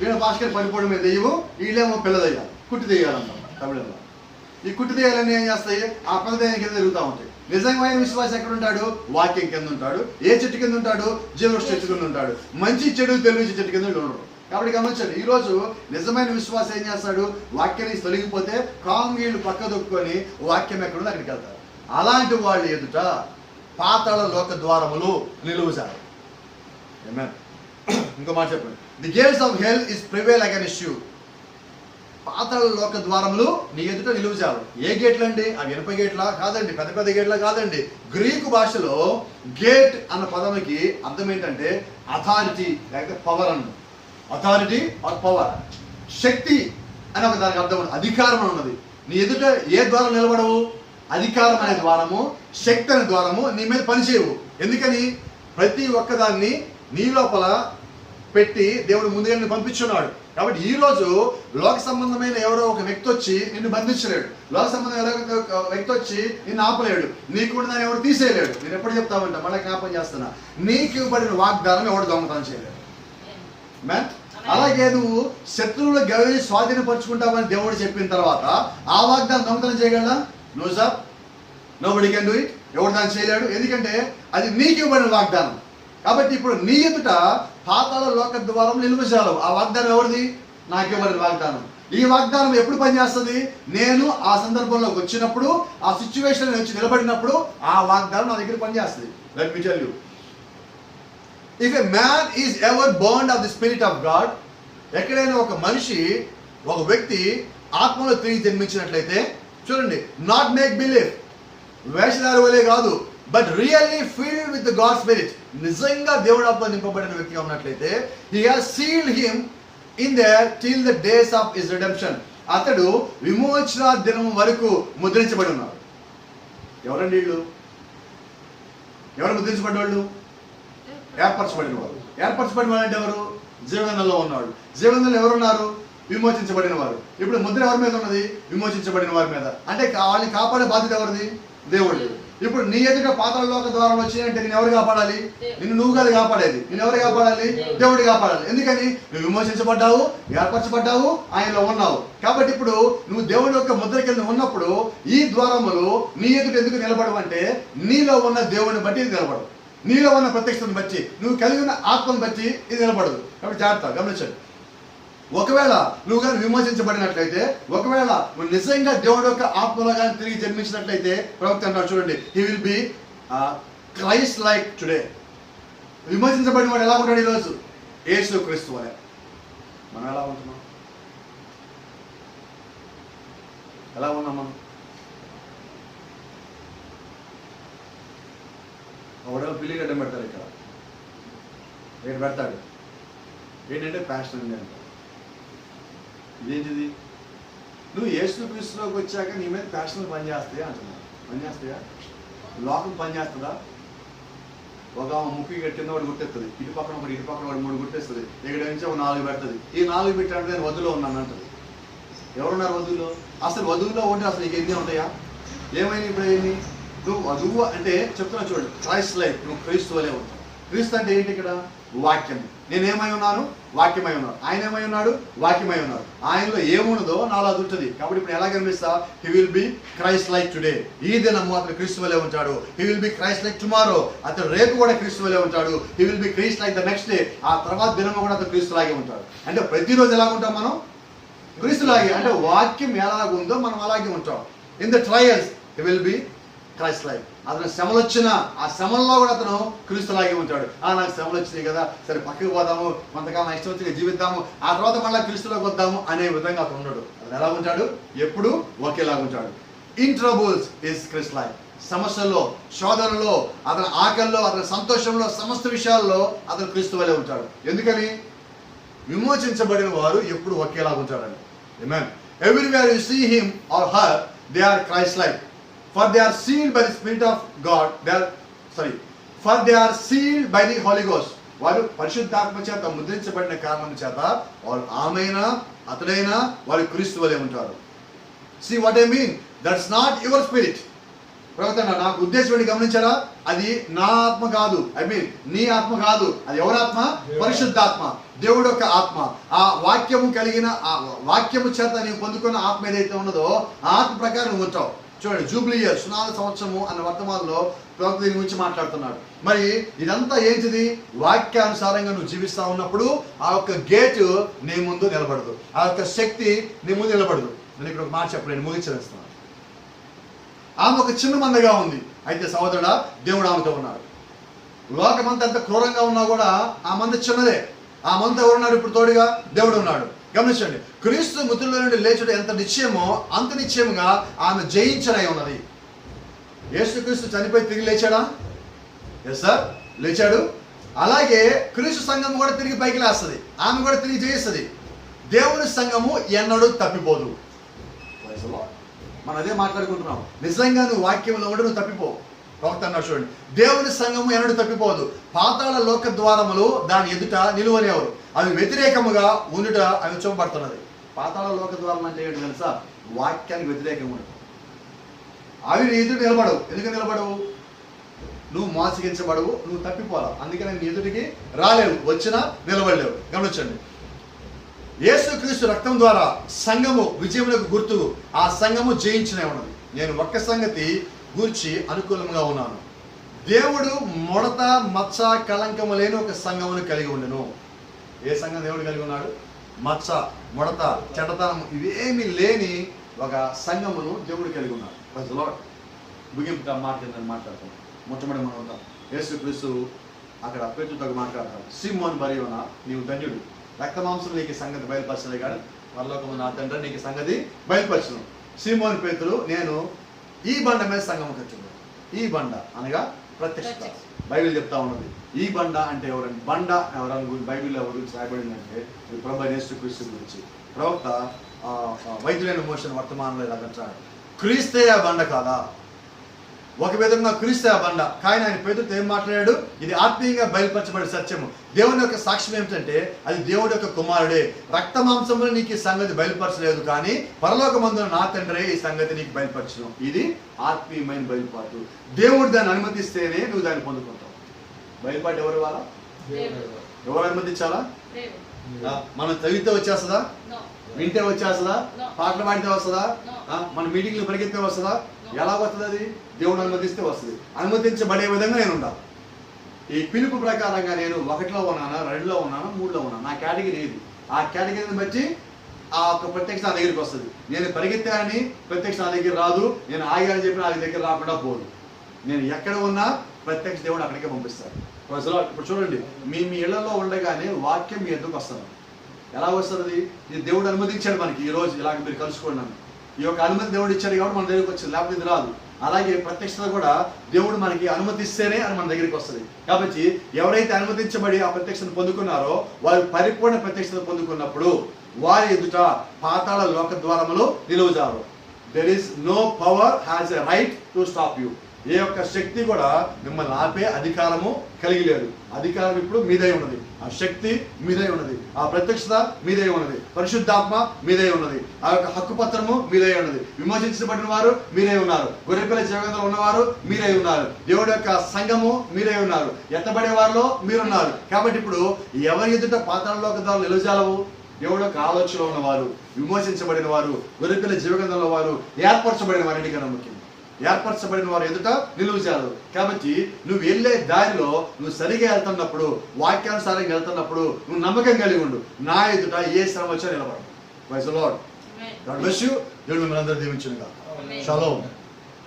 వీళ్ళ భాస్కర్ పడిపోవడం మీద దెయ్యము, వీళ్ళేమో పిల్ల దెయ్యాలి, కుట్టి దెయ్యాలన్నమాట తమిళంలో. ఈ కుట్టి దెయ్యాలన్నీ ఏం చేస్తాయి? ఆ పిల్ల దెయ్యం కింద తిరుగుతూ ఉంటాయి. నిజమైన విశ్వాసం ఎక్కడ ఉంటాడు? వాక్యం కింద ఉంటాడు. ఏ చెట్టు కింద ఉంటాడు? జీవవృక్ష చెట్టు కింద ఉంటాడు. మంచి చెడు తెలివించే చెట్టు కింద ఉండరు. కాబట్టి గమనించండి, ఈరోజు నిజమైన విశ్వాసం ఏం చేస్తాడు? వాక్యాన్ని తొలగిపోతే కాంగీళ్ళు పక్క దొక్కుని వాక్యం ఎక్కడుందో అక్కడికి వెళ్తారు. అలాంటి వాళ్ళు ఎదుట పాతాళ లోక ద్వారములు నిలువుసారు. ఇంకో మాట చెప్పండి. The gates of hell is prevail against you. పాతాళ లోక ద్వారములు నీ ఎదుట నిలువుసారు. ఏ గేట్లు అండి? అవి ఇనుప గేట్లా? కాదండి. పెద్ద పెద్ద గేట్లా? కాదండి. గ్రీకు భాషలో గేట్ అన్న పదానికి అర్థం ఏంటంటే అథారిటీ లేకపోతే పవర్ అన్న. అథారిటీ ఆర్ పవర్, శక్తి అని ఒక దానికి అర్థం ఉంది. అధికారం ఉన్నది. నీ ఎదుట ఏ ద్వారం నిలబడవు? అధికారం అనే ద్వారము, శక్తి అనే ద్వారము నీ మీద పనిచేయవు. ఎందుకని? ప్రతి ఒక్కదాన్ని నీ లోపల పెట్టి దేవుడు ముందుగా పంపించున్నాడు. కాబట్టి ఈ రోజు లోక సంబంధమైన ఎవరో ఒక వ్యక్తి వచ్చి నిన్ను బంధించలేడు. లోక సంబంధం ఎవరో ఒక వ్యక్తి వచ్చి నిన్ను ఆపలేడు. నీకు కూడా దాన్ని ఎవరు తీసేయలేడు. నేను ఎప్పుడు చెప్తామంట, మళ్ళీ జ్ఞాపకం చేస్తున్నా, నీకు ఇవ్వబడిన వాగ్దానం ఎవడు దొంగతనం చేయలేడు. అలాగే నువ్వు శత్రువుల గవి స్వాధీనపరుచుకుంటామని దేవుడు చెప్పిన తర్వాత ఆ వాగ్దానం దొంగతనం చేయగలరా? No sir, nobody can do it. ఎవరు దాన్ని చేయలేడు. ఎందుకంటే అది నీకు ఇవ్వబడిన వాగ్దానం. కాబట్టి ఇప్పుడు నీ ఎదుట పాతాళ లోక ద్వారం నిలువజాలు. ఆ వాగ్దానం ఎవరిది? నాకు ఇవ్వబడిన వాగ్దానం. ఈ వాగ్దానం ఎప్పుడు పనిచేస్తుంది? నేను ఆ సందర్భంలోకి వచ్చినప్పుడు, ఆ సిచ్యువేషన్ వచ్చి నిలబడినప్పుడు ఆ వాగ్దానం నా దగ్గర పనిచేస్తుంది. Let me tell you, if a man is ever burned of the spirit of God, ఎక్కడైనా ఒక మనిషి, ఒక వ్యక్తి ఆత్మలో తిరిగి జన్మించినట్లయితే, చూడండి, నాట్ మేక్ బిలీవ్, వేషధారి వలే కాదు, but really filled with the God spirit, నిజంగా దేవుడు ఆత్మతో నింపబడిన వ్యక్తిగా ఉన్నట్లయితే, he has sealed him in there till the days of his redemption. అతడు విమోచన దినం వరకు ముద్రించబడి ఉన్నాడు. ఎవరండి వీళ్ళు? ఎవరు ముద్రించబడిన వాళ్ళు? ఏర్పరచబడిన వారు. ఏర్పరచబడిన వాళ్ళు అంటే ఎవరు? జీవనంలో ఉన్నాడు. జీవనంలో ఎవరున్నారు? విమోచించబడిన వారు. ఇప్పుడు ముద్ర ఎవరి మీద ఉన్నది? విమోచించబడిన వారి మీద. అంటే వాళ్ళని కాపాడే బాధ్యత ఎవరిది? దేవుడు. ఇప్పుడు నీ ఎదుట పాతాళ లోక ద్వారం వచ్చిందంటే నేను ఎవరు కాపాడాలి? నిన్ను నువ్వు కాదు కాపాడేది. నేను ఎవరు కాపాడాలి? దేవుడు కాపాడాలి. ఎందుకని? నువ్వు విమోచించబడ్డావు, ఏర్పరచబడ్డావు, ఆయనలో ఉన్నావు. కాబట్టి ఇప్పుడు నువ్వు దేవుడి యొక్క ముద్ర కింద ఉన్నప్పుడు ఈ ద్వారములు నీ ఎదుట ఎందుకు నిలబడవంటే నీలో ఉన్న దేవుడిని బట్టి ఇది నిలబడవు. నీలో ఉన్న ప్రత్యక్షతను బట్టి, నువ్వు కలిగి ఉన్న ఆత్మను బట్టి ఇది నిలబడదు. కాబట్టి జాగ్రత్త గమనించండి. ఒకవేళ నువ్వు కానీ విమోచించబడినట్లయితే, ఒకవేళ నువ్వు నిజంగా దేవుడు యొక్క ఆత్మలో కానీ తిరిగి జన్మించినట్లయితే, ప్రవక్త అంటారు చూడండి, he will be Christ like today. విమోచించబడిన వాడు ఎలా ఉంటాడు ఈరోజు? యేసు క్రీస్తు వలె. మనం ఎలా ఉంటున్నాం? ఎలా ఉన్నాం మనం? ఒకవేళ పిల్లిగడ్డ పెడతారు, ఇక్కడ రేటు పెడతాడు. ఏంటంటే ప్యాషన్ ఉంది అంట. ఇదేంటిది? నువ్వు యేసు క్రీస్తులోకి వచ్చాక నీ మీద ప్యాషన్లు పనిచేస్తాయా అంటున్నావు. పనిచేస్తాయా? లోకం పనిచేస్తుందా? ఒక ముక్కు కింద వాడు గుర్తెస్తుంది, ఇటు పక్కన ఒకటి, ఇటు పక్కన వాడు 3 గుర్తేస్తుంది, ఇక్కడ నుంచి ఒక 4 పెడుతుంది. ఈ 4 పెట్టాడు నేను వధువులో ఉన్నాను అంటుంది. ఎవరున్నారు వధువులో? అసలు వధువులో ఉంటే అసలు నీకు ఎన్ని ఉంటాయా? ఏమైనా ఇప్పుడు ఏంటి? నువ్వు వధువు అంటే చెప్తున్నా చూడండి, క్రైస్ట్ లైఫ్, నువ్వు క్రీస్తు వలే ఉంటావు. క్రీస్తు అంటే ఏంటి? ఇక్కడ వాక్యం. నేనేమై ఉన్నాను? వాక్యమై ఉన్నాడు. ఆయన ఏమై ఉన్నాడు? వాక్యమై ఉన్నాడు. ఆయనలో ఏమున్నదో నాలో అది ఉంటుంది. కాబట్టి ఇప్పుడు ఎలా కనిపిస్తా? He will be Christ like today. ఈ దినము అతను క్రీస్తు వలే ఉంటాడు. He will be Christ like tomorrow. అతను రేపు కూడా క్రీస్తు వలే ఉంటాడు. He will be Christ like the next day. ఆ తర్వాత దినము కూడా అతను క్రీస్తు లాగే ఉంటాడు. అంటే ప్రతిరోజు ఎలా ఉంటాం మనం? క్రీస్తు లాగే. అంటే వాక్యం ఎలాగుందో మనం అలాగే ఉంటాం. In the trials he will be Christ like. అతను శ్రమలు వచ్చినా ఆ శ్రమల్లో కూడా అతను క్రీస్తులాగే ఉంటాడు. నాకు శ్రమలు వచ్చినాయి కదా, సరే పక్కకి పోదాము, కొంతకాలం ఇష్టం వచ్చి జీవిద్దాము, ఆ తర్వాత మళ్ళీ క్రీస్తులోకి వద్దాము అనే విధంగా అతను ఉండడు. అతను ఎలా ఉంటాడు? ఎప్పుడు ఒకేలాగా ఉంటాడు. In troubles is Christ like. సమస్యల్లో, శోధనలో, అతని ఆకల్లో, అతని సంతోషంలో, సమస్త విషయాల్లో అతను క్రీస్తు వలే ఉంటాడు. ఎందుకని? విమోచించబడిన వారు ఎప్పుడు ఒకేలాగా ఉంటాడండి. Amen. Everywhere you see him or her, they are Christ-like. For they are sealed by the Spirit of God. For they are sealed by the Holy Ghost. వారు పరిశుద్ధాత్మ చేత ముద్రించబడిన కారణం చేత వారు ఆమెనా అతడైనా వారు క్రీస్తు వలె ఉంటారు. See what I mean? That's not your spirit. ప్రవక్త నాకు ఉద్దేశం ఏంటి గమనించారా? అది నా ఆత్మ కాదు, నీ ఆత్మ కాదు. అది ఎవరి ఆత్మ? పరిశుద్ధాత్మ, దేవుడు యొక్క ఆత్మ. ఆ వాక్యము కలిగిన ఆ వాక్యము చేత నీవు పొందుకున్న ఆత్మ ఏదైతే ఉన్నదో ఆ ఆత్మ ప్రకారం నువ్వు ఉంటావు. చూడండి, జూబ్లీ ఇయర్, సునాద సంవత్సరము అన్న వర్తమానంలో ప్రవక్త దీని గురించి మాట్లాడుతున్నాడు. మరి ఇదంతా ఏంటిది? వాక్యానుసారంగా నువ్వు జీవిస్తా ఉన్నప్పుడు ఆ యొక్క గేటు నీ ముందు నిలబడదు, ఆ యొక్క శక్తి నీ ముందు నిలబడదు. నేను ఇక్కడ ఒక మాట చెప్పలేను, ముగించేస్తాను. ఆమె ఒక చిన్న మందగా ఉంది, అయితే సహోదరుడా దేవుడు ఆమెతో ఉన్నాడు. లోకమంతా ఎంత క్రూరంగా ఉన్నా కూడా ఆ మంద చిన్నదే. ఆ మంద ఎవరున్నాడు ఇప్పుడు తోడుగా? దేవుడు ఉన్నాడు. గమనించండి, క్రీస్తు మృతుల్లో నుండి లేచుడు ఎంత నిశ్చయమో అంత నిశ్చయముగా ఆమె జయించనై ఉన్నది. యేసుక్రీస్తు చనిపోయి తిరిగి లేచాడా? ఎస్ సార్, లేచాడు. అలాగే క్రీస్తు సంఘం కూడా తిరిగి పైకి లేస్తుంది, ఆమె కూడా తిరిగి జయిస్తుంది. దేవుని సంఘము ఎన్నడూ తప్పిపోదు. మనం అదే మాట్లాడుకుంటున్నాం. నిజంగా నువ్వు వాక్యంలో కూడా నువ్వు తప్పిపో. ప్రవక్త అన్నాడు చూడండి, దేవుని సంఘము ఎన్నడూ తప్పిపోదు. పాతాళ లోక ద్వారములు దాని ఎదుట నిలువనేవారు, అవి వ్యతిరేకముగా ఉండుట అవి చూపబడుతున్నది. పాతాళ లోక ద్వారం అంటే ఏంటి తెలుసా? వాక్యానికి వ్యతిరేకంగా అవి నీ ఎదుటి నిలబడవు. ఎందుకు నిలబడవు? నువ్వు మోసగించబడవు, నువ్వు తప్పిపోవాలి. అందుకని నీ ఎదుటికి రాలేవు, వచ్చినా నిలబడలేవు. గమనించండి, యేసుక్రీస్తు రక్తం ద్వారా సంఘము విజయములకు గుర్తు. ఆ సంఘము జయించనే ఉన్నది. నేను ఒక్క సంగతి గూర్చి అనుకూలంగా ఉన్నాను. దేవుడు ముడత మచ్చ కళంకము లేని ఒక సంఘమును కలిగి ఉండెను. ఏ సంఘం దేవుడు కలిగి ఉన్నాడు? మచ్చ, ముడత, చెడ్డతనం ఇవేమీ లేని ఒక సంఘమును దేవుడు కలిగి ఉన్నాడు. ముగింపు మాట మాట్లాడుతున్నాం. మొట్టమొదటి మనం ఉంటాం. యేసుక్రీస్తు అక్కడ పేతురుతో మాట్లాడతాడు. సిమోను బర్యోనా, నీవు ధన్యుడు, రక్త మాంసం నీకు సంగతి బయలుపరచలే కానీ పరలోకము నా తండ్రి నీకు సంగతి బయలుపరచను. సిమోను పేతురు, నేను ఈ బండ మీద సంఘం కట్టున్నాను. ఈ బండ అనగా ప్రత్యక్షత. బైబిల్ చెప్తా ఉన్నది. ఈ బండ అంటే ఎవరండి? బండ ఎవరని బైబిల్లో గురించి రాయబడిందంటే ప్రభు యేసుక్రీస్తు గురించి. ప్రవక్త వైద్యులైన మోషన్ వర్తమానంలో ఇలాగంటాడు, క్రీస్తే ఆ బండ కాదా? ఒక విధంగా క్రీస్తు ఆ బండ. కానీ ఆయన పేతురుతో ఏం మాట్లాడాడు? ఇది ఆత్మీయంగా బయలుపరచబడే సత్యము. దేవుని యొక్క సాక్ష్యం ఏమిటంటే అది దేవుడి యొక్క కుమారుడే. రక్త మాంసంలో నీకు ఈ సంగతి బయలుపరచలేదు, కానీ పరలోకమందున నా తండ్రే ఈ సంగతి నీకు బయలుపరచను. ఇది ఆత్మీయమైన బయలుపాటు. దేవుడు దాన్ని అనుమతిస్తేనే నువ్వు దాన్ని పొందుకుంటావు. బయలుపాటు ఎవరు వాళ్ళ? ఎవరు అనుమతించాలా? మనం చదివితే వచ్చేస్తుందా? వింటే వచ్చేస్తుందా? పాటలు పాడితే వస్తుందా? మన మీటింగ్లు పరిగెత్తే వస్తుందా? ఎలా వస్తుంది? అది దేవుడు అనుమతిస్తే వస్తుంది. అనుమతించబడే విధంగా నేను ఉండాలి. ఈ పిలుపు ప్రకారంగా నేను 1లో ఉన్నానా, 2లో ఉన్నానా, 3లో ఉన్నాను, నా కేటగిరీ ఏది? ఆ కేటగిరీని బట్టి ఆ ఒక ప్రత్యక్ష నా దగ్గరికి వస్తుంది. నేను పరిగెత్తానని ప్రత్యక్ష నా దగ్గర రాదు, నేను ఆగానని చెప్పి నా దగ్గర రాకుండా పోదు. నేను ఎక్కడ ఉన్నా ప్రత్యక్ష దేవుడు అక్కడికే పంపిస్తాడు. ఇప్పుడు చూడండి, మీ ఇళ్లలో ఉండగానే వాక్యం మీ ఎందుకు వస్తుంది? ఎలా వస్తుంది? ఇది దేవుడు అనుమతించాడు మనకి. ఈ రోజు ఇలాగ మీరు కలుసుకున్నాను, ఈ యొక్క అనుమతి దేవుడు ఇచ్చాడు కాబట్టి మన దగ్గరికి వచ్చింది, లేకపోతే ఇది రాదు. అలాగే ప్రత్యక్షత కూడా దేవుడు మనకి అనుమతిస్తేనే అది మన దగ్గరికి వస్తుంది. కాబట్టి ఎవరైతే అనుమతించబడి ఆ ప్రత్యక్షతను పొందుకున్నారో వారు పరిపూర్ణ ప్రత్యక్షత పొందుకున్నప్పుడు వారి ఎదుట పాతాళ లోక ద్వారములు నిలువుజారు. There is no power has a right to stop you. ఏ యొక్క శక్తి కూడా మిమ్మల్ని ఆపే అధికారము కలిగి లేదు. అధికారం ఇప్పుడు మీదై ఉన్నది, ఆ శక్తి మీదై ఉన్నది, ఆ ప్రత్యక్షత మీదై ఉన్నది, పరిశుద్ధాత్మ మీదై ఉన్నది, ఆ యొక్క హక్కు పత్రము మీదై ఉన్నది, విమోచించబడిన వారు మీరై ఉన్నారు, గొర్రెపిల్ల జీవితంలో ఉన్నవారు మీరై ఉన్నారు, దేవుడి యొక్క సంఘము మీరై ఉన్నారు, ఎత్తబడే వారిలో మీరున్నారు. కాబట్టి ఇప్పుడు ఎవరి ఎదుట పాతాళలోక ద్వారాలు నిలువజాలవు? దేవుడు యొక్క ఆలోచనలో ఉన్నవారు, విమోచించబడిన వారు, గొర్రెపిల్ల జీవగంధంలో వారు, ఏర్పరచబడిన వారి కన్నా ముఖ్యం. ఏర్పరచబడిన వారు ఎదుట నిలువజాలరు. కాబట్టి నువ్వు వెళ్ళే దారిలో నువ్వు సరిగా వెళ్తున్నప్పుడు, వాక్యానుసారంగా వెళ్తున్నప్పుడు నువ్వు నమ్మకం కలిగి ఉండు. నా ఎదుట ఏ శ్రమ వచ్చా నిలబడు. Praise the lord. God bless you. దేవుడు మిమ్మల్ని అందరూ దీవించును గాక. షలోమ్.